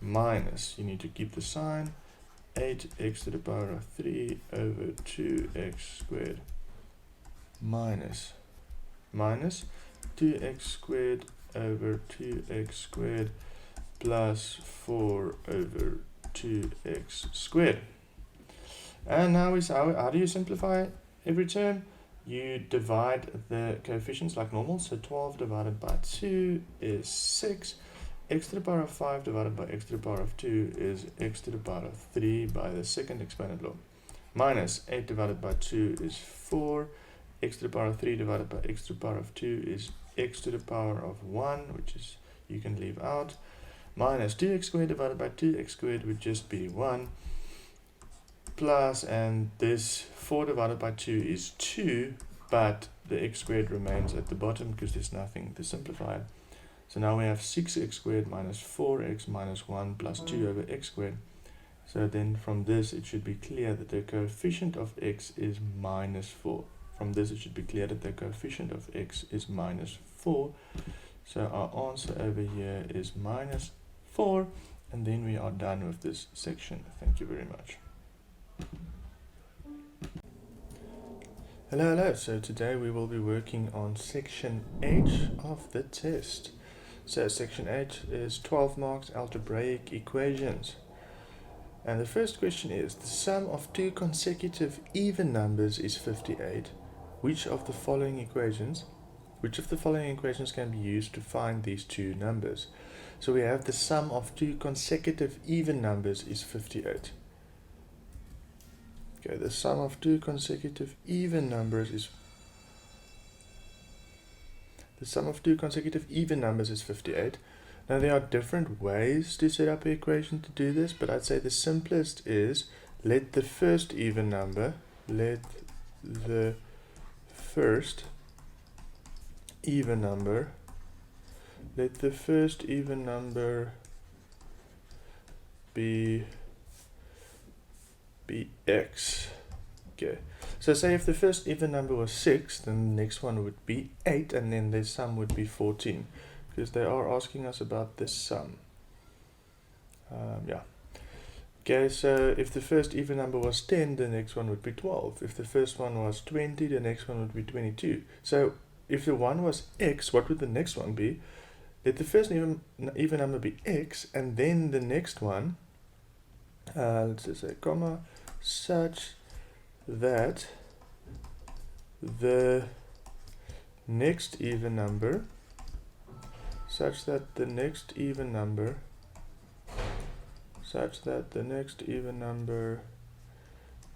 Speaker 2: minus, you need to keep the sign, 8x to the power of 3 over 2x squared minus 2x squared over 2x squared plus 4 over 2x squared. And now how do you simplify every term? You divide the coefficients like normal. So 12 divided by 2 is 6. X to the power of 5 divided by x to the power of 2 is x to the power of 3 by the second exponent law. minus 8 divided by 2 is 4, x to the power of 3 divided by x to the power of 2 is x to the power of 1, which is, you can leave out, minus 2x squared divided by 2x squared would just be 1, plus, and this 4 divided by 2 is 2, but the x squared remains at the bottom because there's nothing to simplify. So now we have 6x squared minus 4x minus 1 plus 2 over x squared. So then from this it should be clear that the coefficient of x is minus 4. From this it should be clear that the coefficient of x is minus 4. So our answer over here is minus 4. And then we are done with this section. Thank you very much. Hello. So today we will be working on section H of the test. So section H is 12 marks, algebraic equations. And the first question is, the sum of two consecutive even numbers is 58. Which of the following equations can be used to find these two numbers? So we have the sum of two consecutive even numbers is 58. Okay, the sum of two consecutive even numbers is 58. Now there are different ways to set up an equation to do this, but I'd say the simplest is let the first even number be x. Okay, so say if the first even number was 6, then the next one would be 8, and then the sum would be 14, because they are asking us about this sum. Okay, so if the first even number was 10, the next one would be 12. If the first one was 20, the next one would be 22. So if the one was x, what would the next one be? Let the first even number be x, and then the next one, let's just say comma, such that the next even number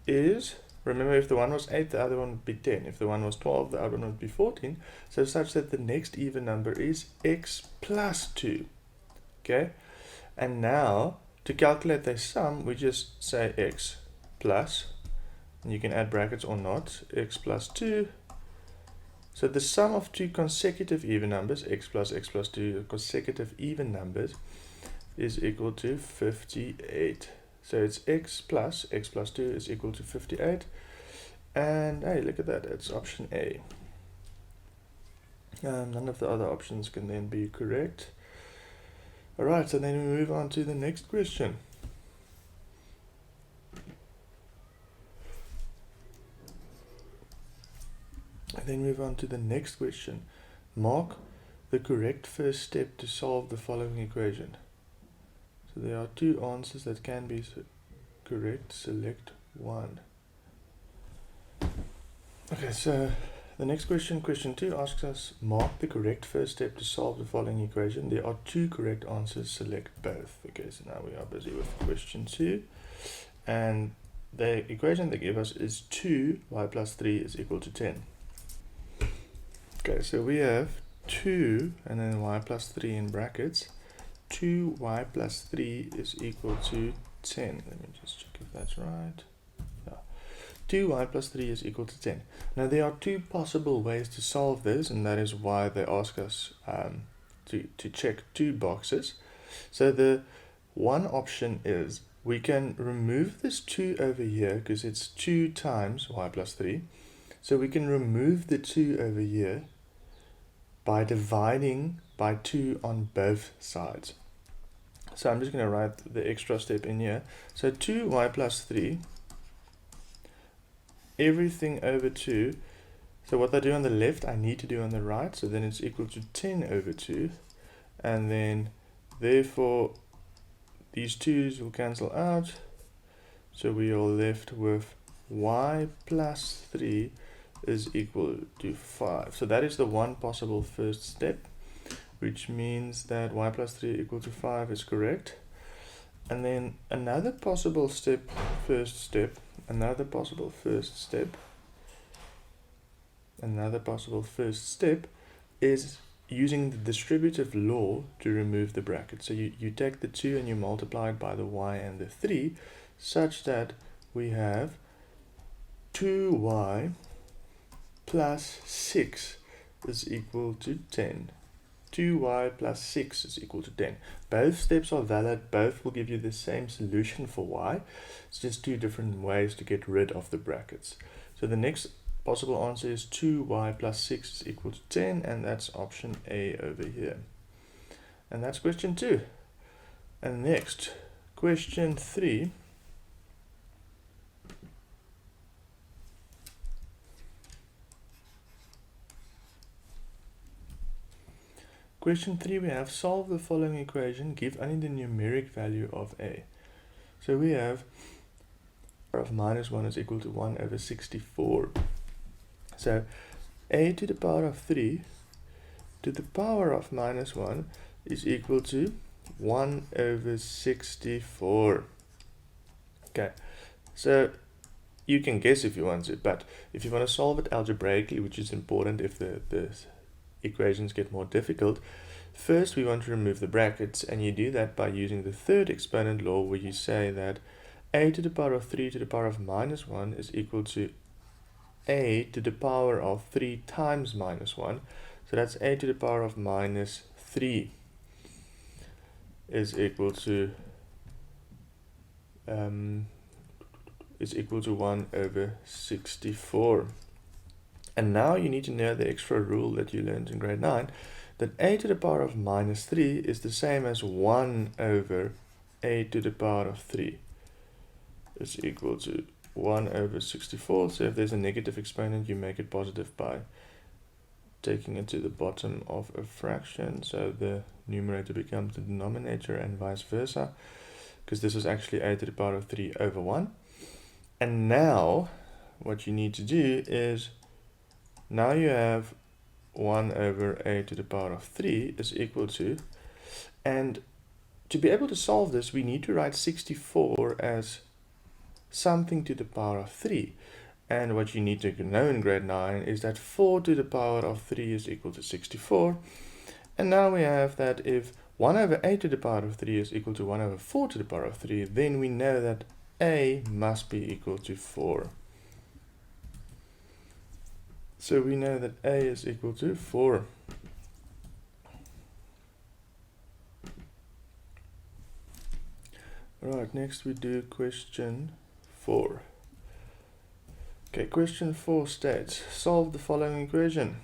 Speaker 2: is, remember, if the one was 8, the other one would be 10. If the one was 12, the other one would be 14. So such that the next even number is x plus 2. Okay, and now to calculate their sum, we just say x plus, and you can add brackets or not, x plus 2. So the sum of two consecutive even numbers, x plus 2, consecutive even numbers, is equal to 58. So it's x plus 2 is equal to 58. And hey, look at that, it's option A. None of the other options can then be correct. Alright, so then we move on to the next question. Mark the correct first step to solve the following equation. So there are two answers that can be correct. Select one. Okay, so the next question, question 2, asks us, mark the correct first step to solve the following equation. There are two correct answers. Select both. Okay, so now we are busy with question 2. And the equation they give us is 2y plus 3 is equal to 10. Okay, so we have 2 and then y plus 3 in brackets. 2y plus 3 is equal to 10. Let me just check if that's right. Yeah. 2y plus 3 is equal to 10. Now there are two possible ways to solve this, and that is why they ask us to check two boxes. So the one option is we can remove this 2 over here because it's 2 times y plus 3. So we can remove the 2 over here by dividing by 2 on both sides. So I'm just going to write the extra step in here. So 2y plus 3, everything over 2. So what I do on the left, I need to do on the right. So then it's equal to 10 over 2. And then, therefore, these 2's will cancel out. So we are left with y plus 3 is equal to 5. So that is the one possible first step, which means that y plus 3 equal to 5 is correct. And then another possible step, first step, another possible first step is using the distributive law to remove the bracket. So you take the 2 and you multiply it by the y and the 3, such that we have 2y plus 6 is equal to 10. 2y plus 6 is equal to 10. Both steps are valid, both will give you the same solution for y. It's just two different ways to get rid of the brackets. So the next possible answer is 2y plus 6 is equal to 10, and that's option A over here. And that's question 2. And next, question 3. Question 3, we have solve the following equation, give only the numeric value of a. So we have power of minus 1 is equal to 1 over 64. So a to the power of 3 to the power of minus 1 is equal to 1 over 64. Okay, so you can guess if you want to, but if you want to solve it algebraically, which is important if the equations get more difficult, first we want to remove the brackets, and you do that by using the third exponent law, where you say that a to the power of 3 to the power of minus 1 is equal to a to the power of 3 times minus 1. So that's a to the power of minus 3 is equal to 1 over 64. And now you need to know the extra rule that you learned in grade 9, that a to the power of minus 3 is the same as 1 over a to the power of 3 is equal to 1 over 64. So if there's a negative exponent, you make it positive by taking it to the bottom of a fraction. So the numerator becomes the denominator and vice versa, because this is actually a to the power of 3 over 1. And now what you need to do is, now you have 1 over a to the power of 3 is equal to, and to be able to solve this, we need to write 64 as something to the power of 3. And what you need to know in grade 9 is that 4 to the power of 3 is equal to 64. And now we have that if 1 over a to the power of 3 is equal to 1 over 4 to the power of 3, then we know that a must be equal to 4. So we know that a is equal to 4. Right, next we do question 4. Okay, question 4 states, solve the following equation.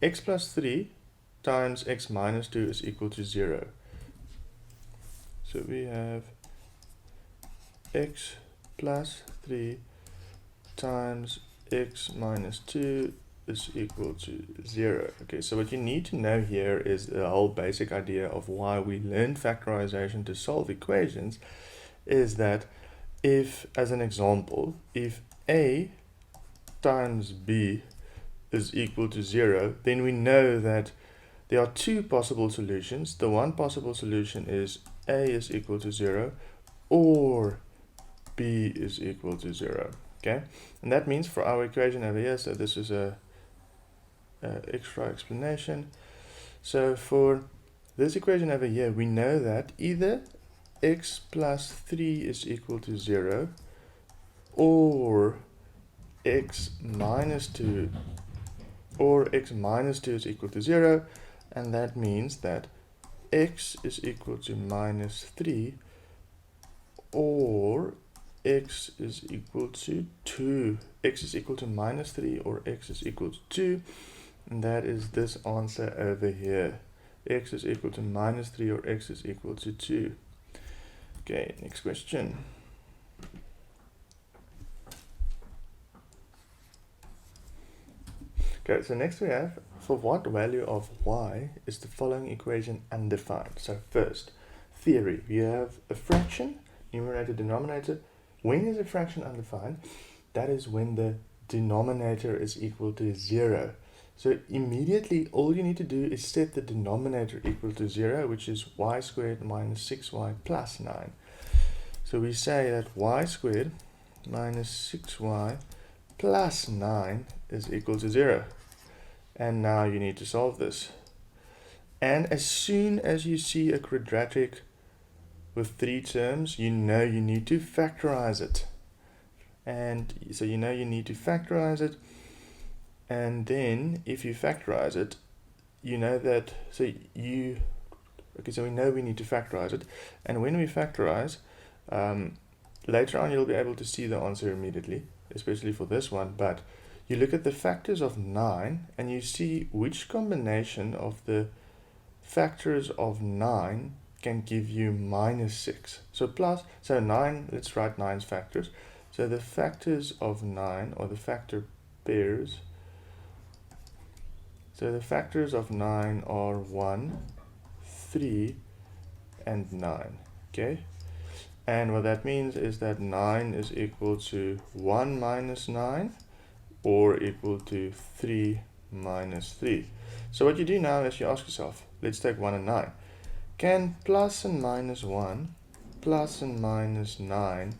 Speaker 2: X plus 3 times x minus 2 is equal to 0. So we have x plus 3 times x minus 2 is equal to 0. Okay, so what you need to know here is the whole basic idea of why we learned factorization to solve equations, is that if, as an example, if a times b is equal to 0, then we know that there are two possible solutions. The one possible solution is a is equal to 0 or b is equal to 0. Okay, and that means for our equation over here, so this is a extra explanation. So for this equation over here, we know that either x plus 3 is equal to 0 or x minus 2 is equal to 0, and that means that x is equal to minus 3 or x is equal to 2. X is equal to minus 3 or x is equal to 2, and that is this answer over here. X is equal to minus 3 or x is equal to 2. Okay, next question. Okay, so next we have, for what value of y is the following equation undefined? So first, theory. We have a fraction, numerator, denominator. When is a fraction undefined? That is when the denominator is equal to 0. So immediately all you need to do is set the denominator equal to 0, which is y squared minus 6y plus 9. So we say that y squared minus 6y plus 9 is equal to 0. And now you need to solve this. And as soon as you see a quadratic with 3 terms, you know you need to factorize it. And so you know you need to factorize it. And then if you factorize it, you know that, so we know we need to factorize it. And when we factorize, later on you'll be able to see the answer immediately, especially for this one. But you look at the factors of 9 and you see which combination of the factors of 9 can give you minus 6. So 9, let's write 9's factors. So the factors of 9, or the factor pairs, so the factors of 9 are 1, 3, and 9. Okay? And what that means is that 9 is equal to 1 minus 9, or equal to 3 minus 3. So what you do now is you ask yourself, let's take 1 and 9. Can plus and minus 1, plus and minus 9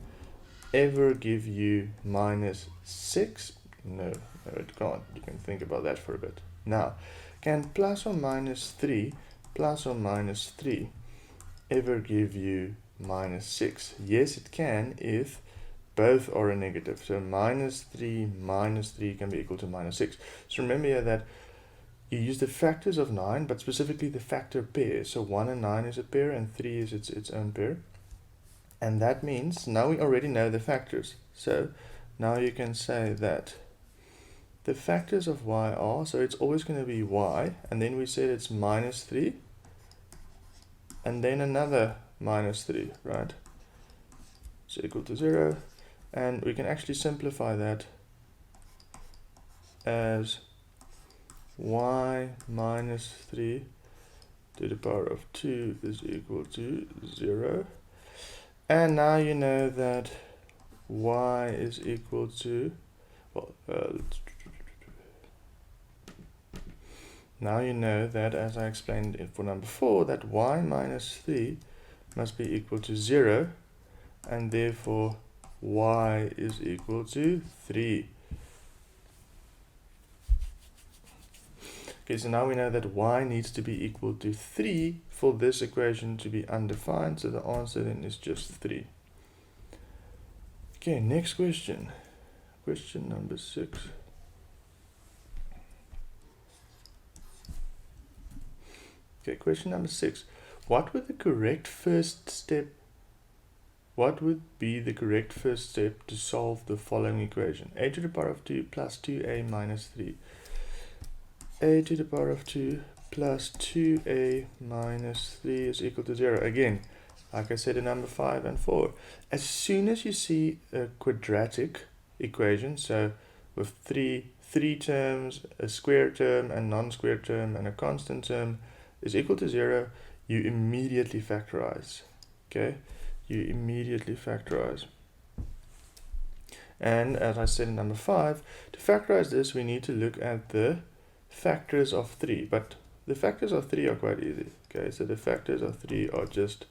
Speaker 2: ever give you minus 6? No, it can't. You can think about that for a bit. Now, can plus or minus 3, plus or minus 3 ever give you minus 6? Yes, it can if both are a negative. So minus 3 can be equal to minus 6. So remember here that you use the factors of 9, but specifically the factor pair. So 1 and 9 is a pair, and 3 is its own pair. And that means now we already know the factors. So now you can say that the factors of y are, so it's always going to be y, and then we said it's minus 3, and then another minus 3, right? So equal to 0. And we can actually simplify that as y minus 3 to the power of 2 is equal to 0. And now you know that y is equal to, now you know that, as I explained for number 4, that y minus 3 must be equal to 0, and therefore y is equal to 3. Okay, so now we know that y needs to be equal to 3 for this equation to be undefined, so the answer then is just 3. Okay, next question. Question number 6. Okay, question number 6. What would be the correct first step to solve the following equation? A to the power of 2 plus 2a minus 3. A to the power of 2 plus 2a minus 3 is equal to 0. Again, like I said in number 5 and 4, as soon as you see a quadratic equation, so with three terms, a square term, a non-square term, and a constant term is equal to 0, you immediately factorize. Okay, you immediately factorize. And as I said in number 5, to factorize this, we need to look at the factors of 3, but the factors of 3 are quite easy. Okay, so the factors of 3 are just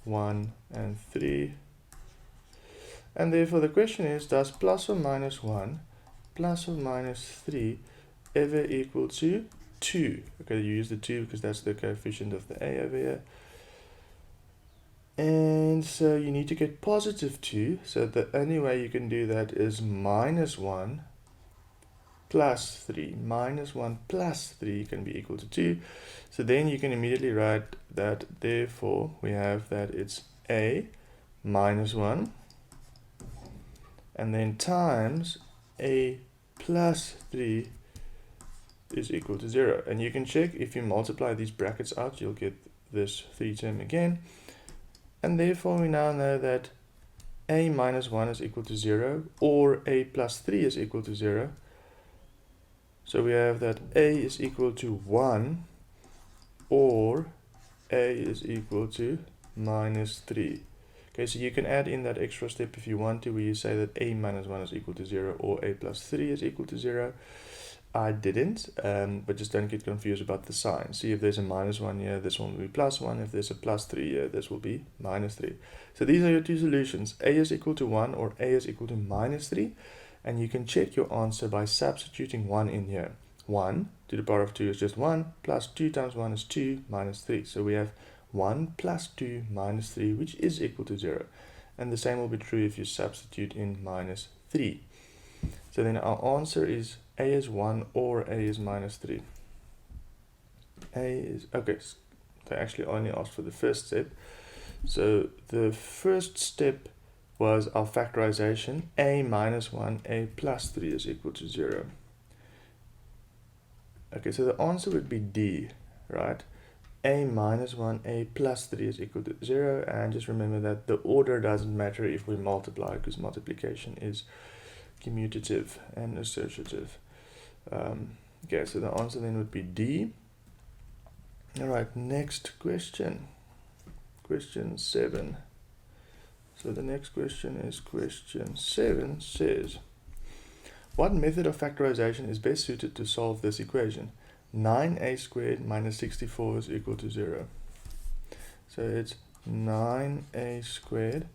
Speaker 2: 1 and 3, and therefore the question is, does plus or minus 1 plus or minus 3 ever equal to 2? Okay, you use the 2 because that's the coefficient of the a over here, and so you need to get positive 2, so the only way you can do that is minus 1 plus 3. Minus 1 plus 3 can be equal to 2. So then you can immediately write that, therefore we have that it's a minus 1, and then times a plus 3 is equal to 0. And you can check, if you multiply these brackets out, you'll get this 3 term again. And therefore we now know that a minus 1 is equal to 0, or a plus 3 is equal to 0. So we have that a is equal to 1, or a is equal to minus 3. Okay, so you can add in that extra step if you want to, where you say that a minus 1 is equal to 0, or a plus 3 is equal to 0. I didn't, but just don't get confused about the sign. See, if there's a -1 here, this one will be +1. If there's a +3 here, this will be -3. So these are your two solutions. A is equal to 1 or A is equal to -3. And you can check your answer by substituting 1 in here. 1 to the power of 2 is just 1, plus 2 times 1 is 2, minus 3. So we have 1 plus 2 minus 3, which is equal to 0. And the same will be true if you substitute in minus 3. So then our answer is A is 1 or A is minus 3. A is, okay, they actually only asked for the first step. So the first step was our factorization. A minus 1, A plus 3 is equal to 0. Okay, so the answer would be D, right? A minus 1, A plus 3 is equal to 0. And just remember that the order doesn't matter if we multiply, because multiplication is commutative and associative. Okay, so the answer then would be D. Alright, next question. Question 7. So the next question is question 7 says, what method of factorization is best suited to solve this equation? 9a squared minus 64 is equal to 0. So it's 9a squared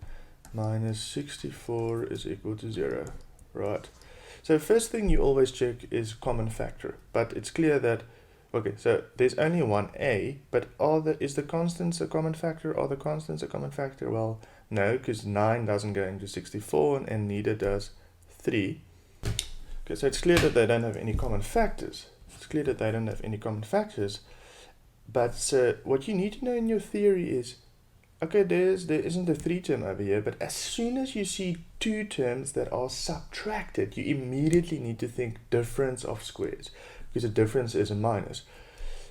Speaker 2: minus 64 is equal to 0. Right. So first thing you always check is common factor. But it's clear that, okay, so there's only one a, but is the constants a common factor? Are the constants a common factor? Well, no, because 9 doesn't go into 64 and neither does 3. Okay, so it's clear that they don't have any common factors. It's clear that they don't have any common factors. But what you need to know in your theory is, okay, there isn't a 3 term over here, but as soon as you see 2 terms that are subtracted, you immediately need to think difference of squares, because a difference is a minus.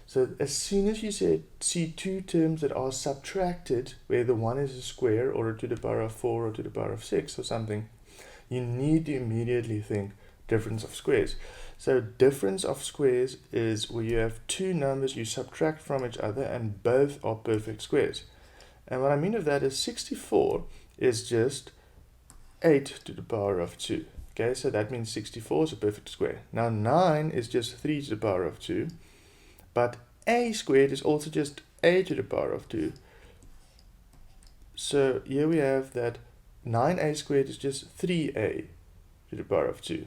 Speaker 2: So as soon as you see 2 terms that are subtracted, where the one is a square or a to the power of 4 or to the power of 6 or something, you need to immediately think difference of squares. So difference of squares is where you have 2 numbers you subtract from each other and both are perfect squares. And what I mean of that is 64 is just 8 to the power of 2. Okay, so that means 64 is a perfect square. Now 9 is just 3 to the power of 2. But a squared is also just a to the power of 2. So here we have that 9a squared is just 3a to the power of 2.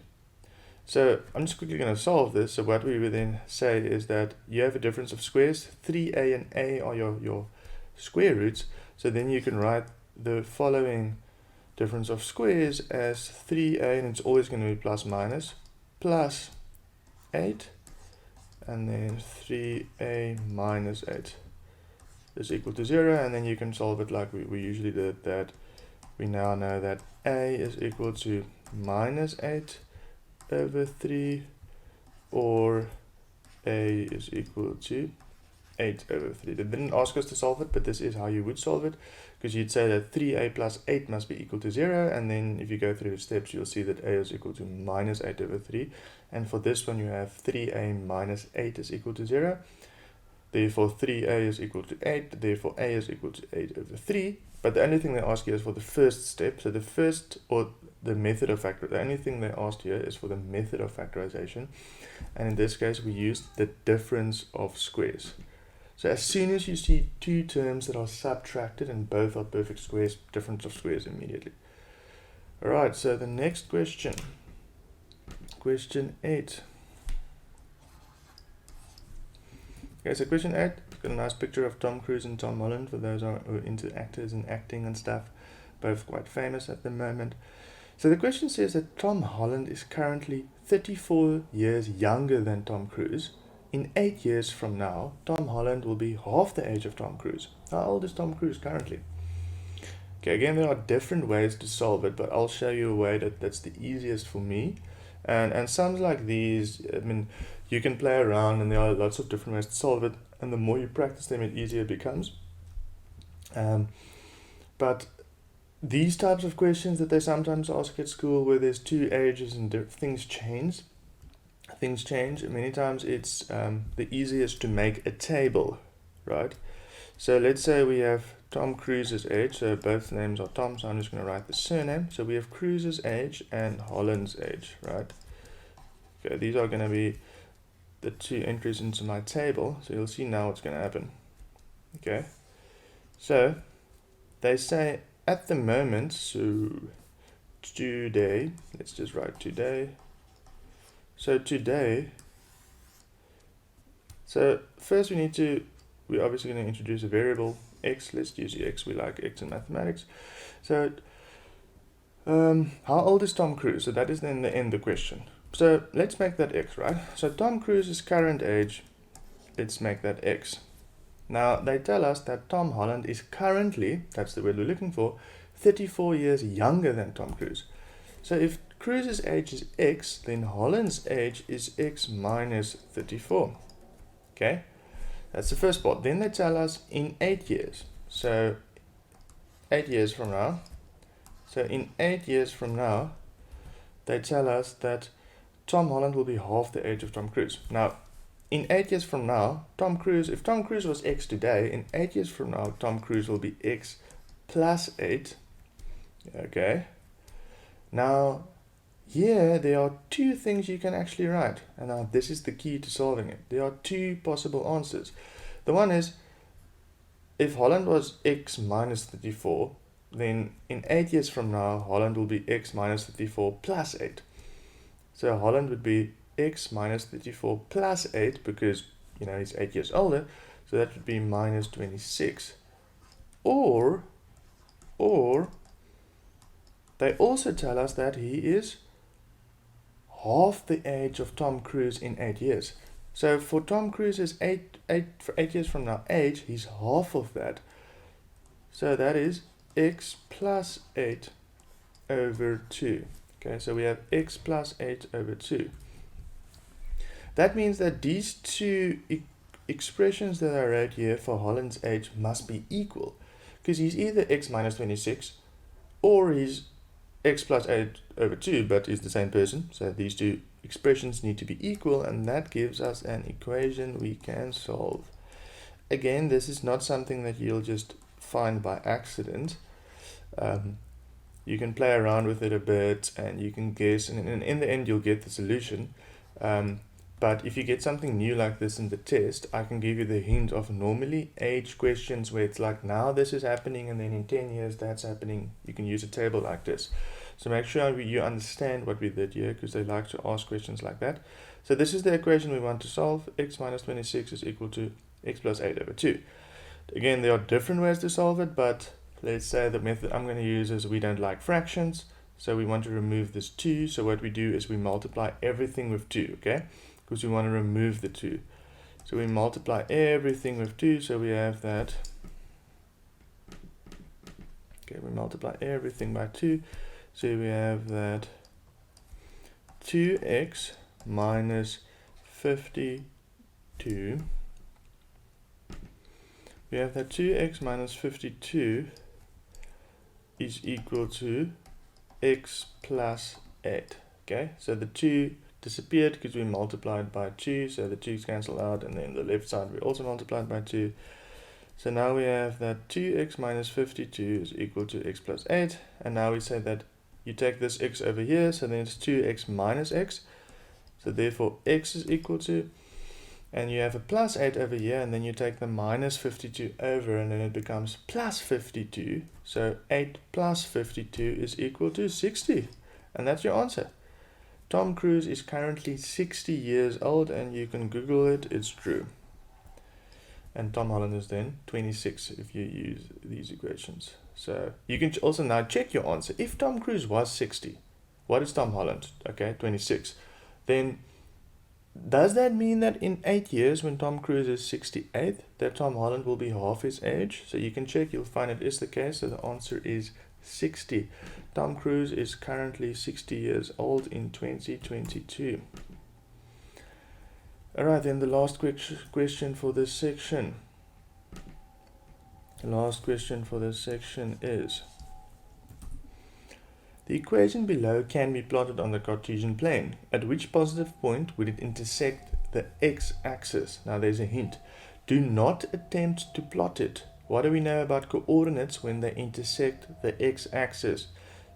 Speaker 2: So I'm just quickly going to solve this. So what we would then say is that you have a difference of squares. 3a and a are your square roots. So then you can write the following difference of squares as 3a, and it's always going to be plus minus, plus 8. And then 3a minus 8 is equal to 0. And then you can solve it like we usually did, that we now know that a is equal to minus 8 over 3, or a is equal to 8 over 3. They didn't ask us to solve it, but this is how you would solve it, because you'd say that 3a plus 8 must be equal to 0, and then if you go through the steps, you'll see that a is equal to minus 8 over 3, and for this one you have 3a minus 8 is equal to 0, therefore 3a is equal to 8, therefore a is equal to 8 over 3, but the only thing they ask you is for the first step, so the first, or the method of factorization, the only thing they asked here is for the method of factorization, and in this case we used the difference of squares. So as soon as you see 2 terms that are subtracted and both are perfect squares, difference of squares immediately. Alright, so the next question. Question 8. Okay, so question 8, it's got a nice picture of Tom Cruise and Tom Holland, for those who are into actors and acting and stuff, both quite famous at the moment. So the question says that Tom Holland is currently 34 years younger than Tom Cruise. In 8 years from now, Tom Holland will be half the age of Tom Cruise. How old is Tom Cruise currently? Okay, again, there are different ways to solve it, but I'll show you a way that's the easiest for me. And sums like these, I mean, you can play around and there are lots of different ways to solve it, and the more you practice them, the easier it becomes. But these types of questions that they sometimes ask at school, where there's 2 ages and things change, many times it's the easiest to make a table, right? So let's say we have Tom Cruise's age, so both names are Tom, so I'm just going to write the surname. So we have Cruise's age and Holland's age, right? Okay, these are going to be the two entries into my table, so you'll see now what's going to happen. Okay, so they say at the moment, so today, let's just write today. So today, so first we're obviously going to introduce a variable x. Let's use x, we like x in mathematics. So how old is Tom Cruise? So that is then the end of the question. So let's make that x, right? So Tom Cruise's current age, let's make that x. Now they tell us that Tom Holland is currently, that's the word we're looking for, 34 years younger than Tom Cruise. So if Cruise's age is x, then Holland's age is x minus 34. Okay, that's the first part. Then they tell us in 8 years. So 8 years from now. So in 8 years from now, they tell us that Tom Holland will be half the age of Tom Cruise. Now, in 8 years from now, if Tom Cruise was x today, in 8 years from now, Tom Cruise will be x plus 8. Okay. Now, here there are two things you can actually write. And now this is the key to solving it. There are two possible answers. The one is, if Holland was x minus 34, then in 8 years from now, Holland will be x minus 34 plus 8. So Holland would be x minus 34 plus 8 because, you know, he's 8 years older. So that would be minus 26. Or they also tell us that he is half the age of Tom Cruise in 8 years. So for Tom Cruise's 8 years from now age, he's half of that. So that is x plus 8 over 2. Okay, so we have x plus 8 over 2. That means that these two expressions that I wrote here for Holland's age must be equal, because he's either x minus 26 or he's x plus 8 over 2, but is the same person. So these two expressions need to be equal, and that gives us an equation we can solve. Again, this is not something that you'll just find by accident. You can play around with it a bit and you can guess, and in the end you'll get the solution. But if you get something new like this in the test, I can give you the hint of normally age questions where it's like, now this is happening and then in 10 years that's happening. You can use a table like this. So make sure you understand what we did here, because they like to ask questions like that. So this is the equation we want to solve. X minus 26 is equal to x plus 8 over 2. Again, there are different ways to solve it, but let's say the method I'm going to use is we don't like fractions. So we want to remove this 2. So what we do is we multiply everything with 2, okay? Because we want to remove the 2. So we multiply everything with 2. So we have that. Okay, we multiply everything by 2. So we have that 2x minus 52. We have that 2x minus 52 is equal to x plus 8. Okay, so the 2 disappeared because we multiplied by 2, so the 2's cancel out, and then the left side we also multiplied by 2. So now we have that 2x minus 52 is equal to x plus 8, and now we say that you take this x over here, so then it's 2x minus x, so therefore x is equal to, and you have a plus 8 over here, and then you take the minus 52 over, and then it becomes plus 52, so 8 plus 52 is equal to 60, and that's your answer. Tom Cruise is currently 60 years old, and you can Google it, it's true. And Tom Holland is then 26 if you use these equations. So you can also now check your answer. If Tom Cruise was 60, what is Tom Holland? Okay, 26. Then does that mean that in 8 years, when Tom Cruise is 68, that Tom Holland will be half his age? So you can check, you'll find it is the case. So the answer is 60. Tom Cruise is currently 60 years old in 2022. Alright, then the last question for this section. The last question for this section is, the equation below can be plotted on the Cartesian plane. At which positive point would it intersect the x-axis? Now there's a hint. Do not attempt to plot it. What do we know about coordinates when they intersect the x-axis?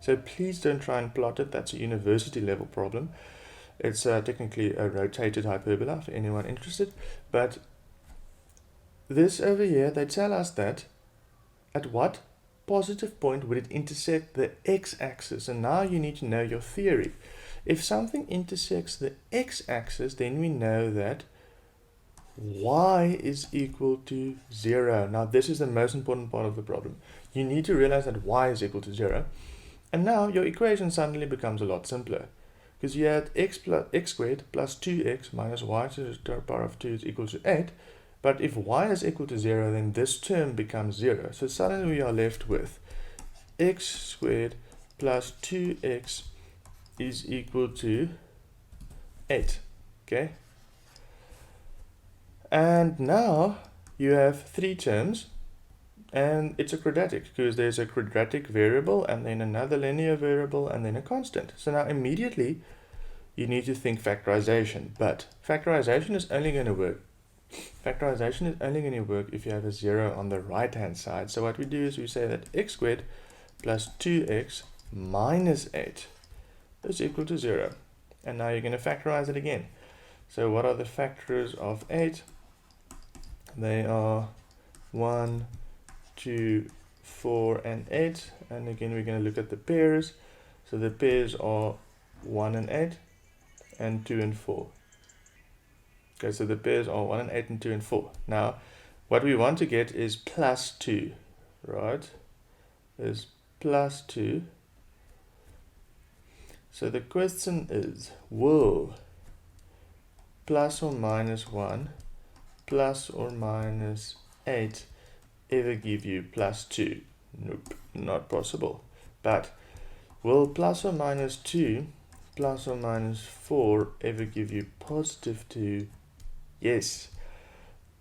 Speaker 2: So please don't try and plot it. That's a university level problem. It's technically a rotated hyperbola for anyone interested, but this over here, they tell us that at what positive point would it intersect the x-axis, and now you need to know your theory. If something intersects the x-axis, then we know that y is equal to 0. Now this is the most important part of the problem. You need to realize that y is equal to 0, and now your equation suddenly becomes a lot simpler, because you had x squared plus 2x minus y to the power of 2 is equal to 8. But if y is equal to 0, then this term becomes 0. So suddenly we are left with x squared plus 2x is equal to 8. Okay? And now you have three terms, and it's a quadratic, because there's a quadratic variable, and then another linear variable, and then a constant. So now immediately you need to think factorization. But factorization is only going to work if you have a 0 on the right hand side. So what we do is we say that x squared plus 2x minus 8 is equal to 0. And now you're going to factorize it again. So what are the factors of 8? They are 1, 2, 4, and 8. And again, we're going to look at the pairs. So the pairs are 1 and 8, and 2 and 4. Okay, so the pairs are 1 and 8 and 2 and 4. Now, what we want to get is plus 2, right? Is plus 2. So the question is, will plus or minus 1 plus or minus 8 ever give you plus 2? Nope, not possible. But will plus or minus 2 plus or minus 4 ever give you positive 2? Yes,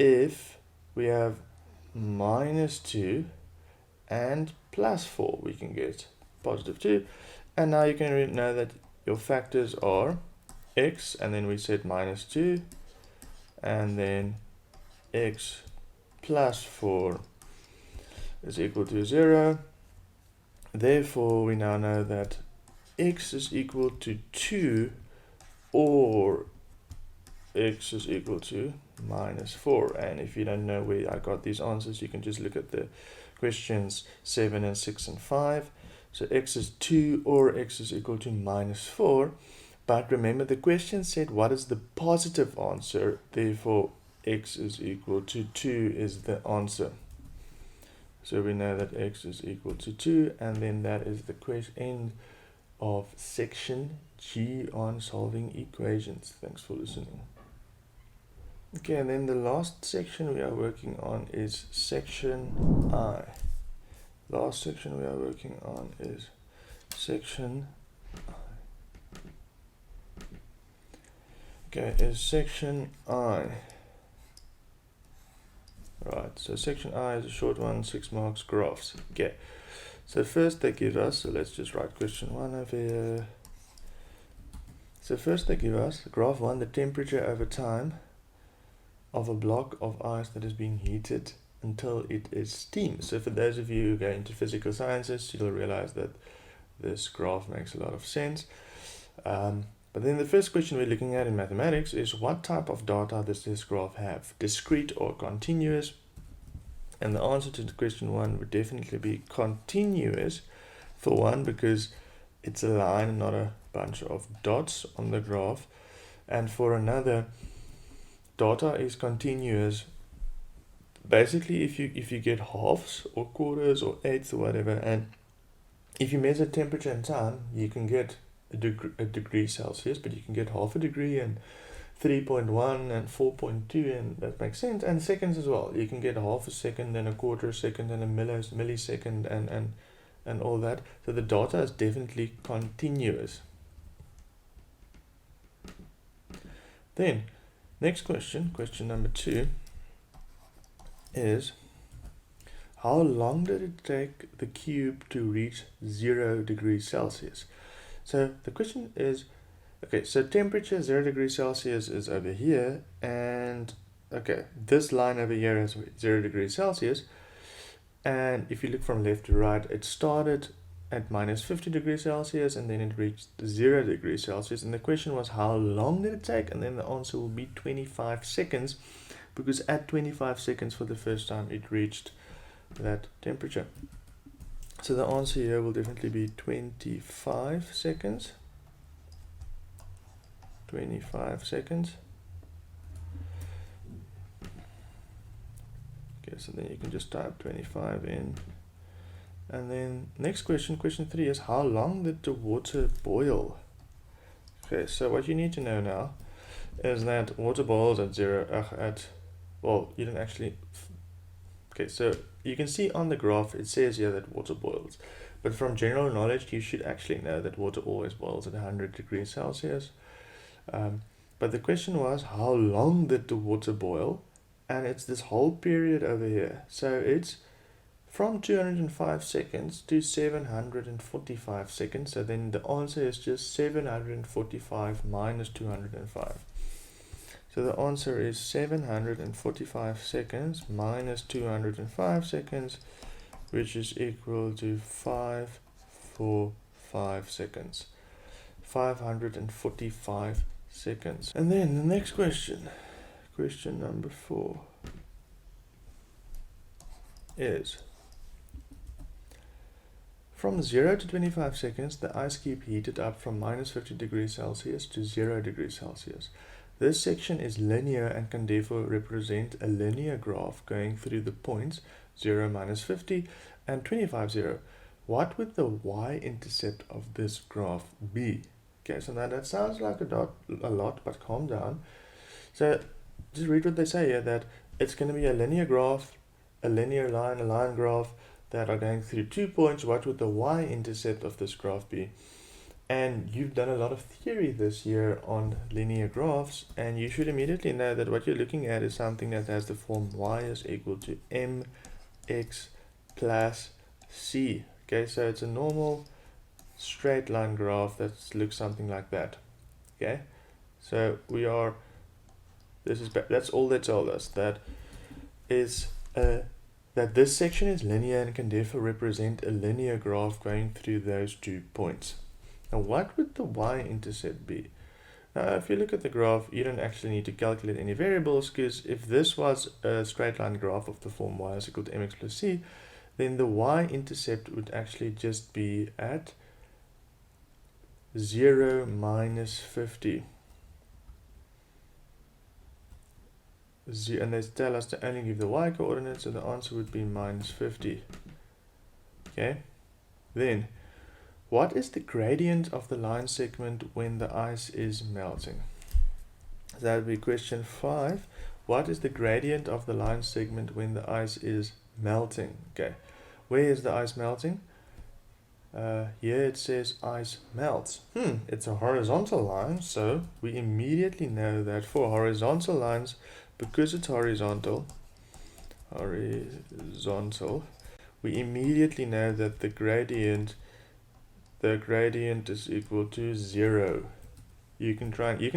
Speaker 2: if we have minus 2 and plus 4, we can get positive 2. And now you can know that your factors are x, and then we said minus 2, and then x plus 4 is equal to 0. Therefore, we now know that x is equal to 2, or x is equal to minus 4. And if you don't know where I got these answers, you can just look at the questions 7 and 6 and 5. So x is 2 or x is equal to minus 4. But remember, the question said what is the positive answer, therefore x is equal to 2 is the answer. So we know that x is equal to 2, and then that is the end of section G on solving equations. Thanks for listening. Okay, and then the last section we are working on is section I. Last section we are working on is section I. Okay, is section I. Right, so section I is a short one, 6 marks, graphs. Okay, so first they give us, so let's just write question 1 over here. So first they give us, graph 1, the temperature over time of a block of ice that is being heated until it is steam. So for those of you who go into physical sciences, you'll realize that this graph makes a lot of sense. But then the first question we're looking at in mathematics is what type of data does this graph have? Discrete or continuous? And the answer to question 1 would definitely be continuous, for one, because it's a line and not a bunch of dots on the graph. And for another, data is continuous. Basically, if you get halves or quarters or eighths or whatever, and if you measure temperature and time, you can get a degree Celsius, but you can get half a degree and 3.1 and 4.2, and that makes sense. And seconds as well. You can get half a second and a quarter second and a millisecond and all that. So the data is definitely continuous. Then, next question, question number 2, is how long did it take the cube to reach 0 degrees Celsius? So the question is, okay, so temperature 0 degrees Celsius is over here, and okay, this line over here is 0 degrees Celsius, and if you look from left to right, it started at minus 50 degrees Celsius, and then it reached 0 degrees Celsius. And the question was, how long did it take? And then the answer will be 25 seconds, because at 25 seconds for the first time it reached that temperature. So the answer here will definitely be 25 seconds. 25 seconds. Okay, so then you can just type 25 in. And then next question, question 3 is, how long did the water boil? Okay, so what you need to know now is that water boils at well, you don't actually, okay, so you can see on the graph it says here that water boils, but from general knowledge you should actually know that water always boils at 100 degrees Celsius. But the question was, how long did the water boil? And it's this whole period over here. So it's from 205 seconds to 745 seconds. So then the answer is just 745 minus 205. So the answer is 745 seconds minus 205 seconds, which is equal to 545 seconds. 545 seconds. And then the next question, question number 4, is, from 0 to 25 seconds, the ice cube heated up from minus 50 degrees Celsius to 0 degrees Celsius. This section is linear and can therefore represent a linear graph going through the points 0, minus 50 and 25, 0. What would the y-intercept of this graph be? Okay, so now that sounds like a lot, but calm down. So just read what they say here, that it's going to be a linear graph, a linear line, a line graph that are going through 2 points. What would the y-intercept of this graph be? And you've done a lot of theory this year on linear graphs, and you should immediately know that what you're looking at is something that has the form y is equal to mx plus c. Okay, so it's a normal straight line graph that looks something like that. Okay, so that's all they told us, that is that this section is linear and can therefore represent a linear graph going through those 2 points. Now what would the y-intercept be? Now if you look at the graph, you don't actually need to calculate any variables, because if this was a straight line graph of the form y is equal to mx plus c, then the y-intercept would actually just be at 0, minus 50. And they tell us to only give the y coordinates, so the answer would be minus 50. Okay, then what is the gradient of the line segment when the ice is melting? That would be question 5. What is the gradient of the line segment when the ice is melting? Okay, where is the ice melting? Here it says ice melts. It's a horizontal line, so we immediately know that for horizontal lines, because it's horizontal, we immediately know that the gradient is equal to 0. You can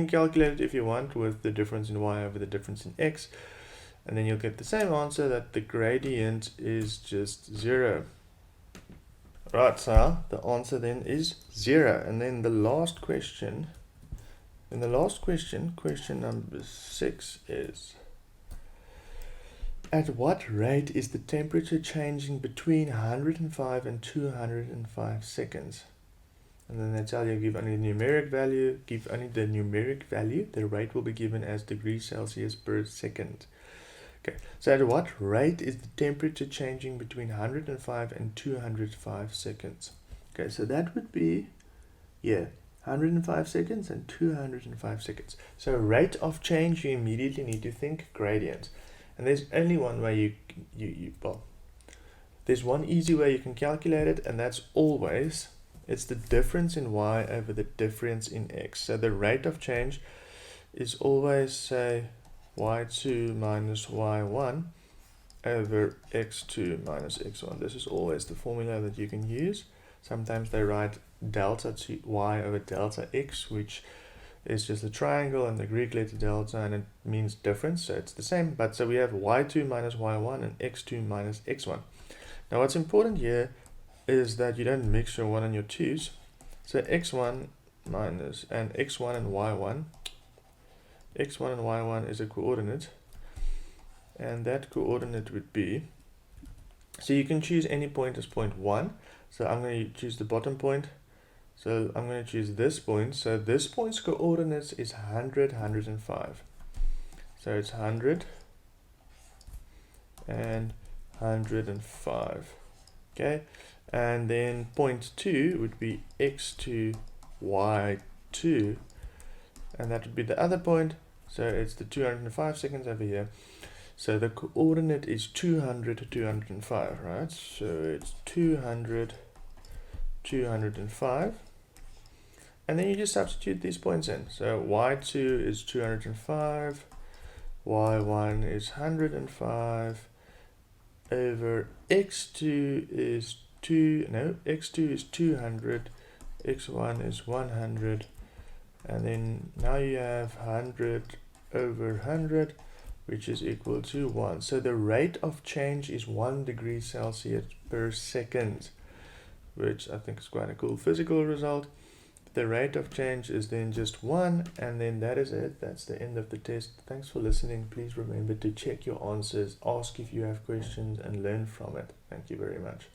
Speaker 2: calculate it if you want with the difference in y over the difference in x, and then you'll get the same answer, that the gradient is just 0. Right, so the answer then is 0. And then the last question, question number 6 is, at what rate is the temperature changing between 105 and 205 seconds? And then they tell you, give only the numeric value, the rate will be given as degrees Celsius per second. Okay, so at what rate is the temperature changing between 105 and 205 seconds? Okay, so that would be, 105 seconds and 205 seconds. So rate of change, you immediately need to think gradient. And there's only one way there's one easy way you can calculate it, and that's always, it's the difference in y over the difference in x. So the rate of change is always, say, y2 minus y1 over x2 minus x1. This is always the formula that you can use. Sometimes they write delta to y over delta x, which is just a triangle and the Greek letter delta, and it means difference, so it's the same. But so we have y2 minus y1 and x2 minus x1. Now what's important here is that you don't mix your 1 and your 2's. So x1 minus, and x1 and y1. x1 and y1 is a coordinate, and that coordinate would be, so you can choose any point as point 1. So I'm going to choose the bottom point. So I'm going to choose this point. So this point's coordinates is 100, 105. So it's 100 and 105. Okay, and then point 2 would be x2, y2, and that would be the other point. So it's the 205 seconds over here. So the coordinate is 200, 205, right? So it's 200, 205. And then you just substitute these points in. So y2 is 205, y1 is 105, over x2 is x2 is 200, x1 is 100, and then now you have 100 over 100, which is equal to 1. So the rate of change is 1 degree Celsius per second, which I think is quite a cool physical result. The rate of change is then just 1, and then that is it. That's the end of the test. Thanks for listening. Please remember to check your answers, ask if you have questions, and learn from it. Thank you very much.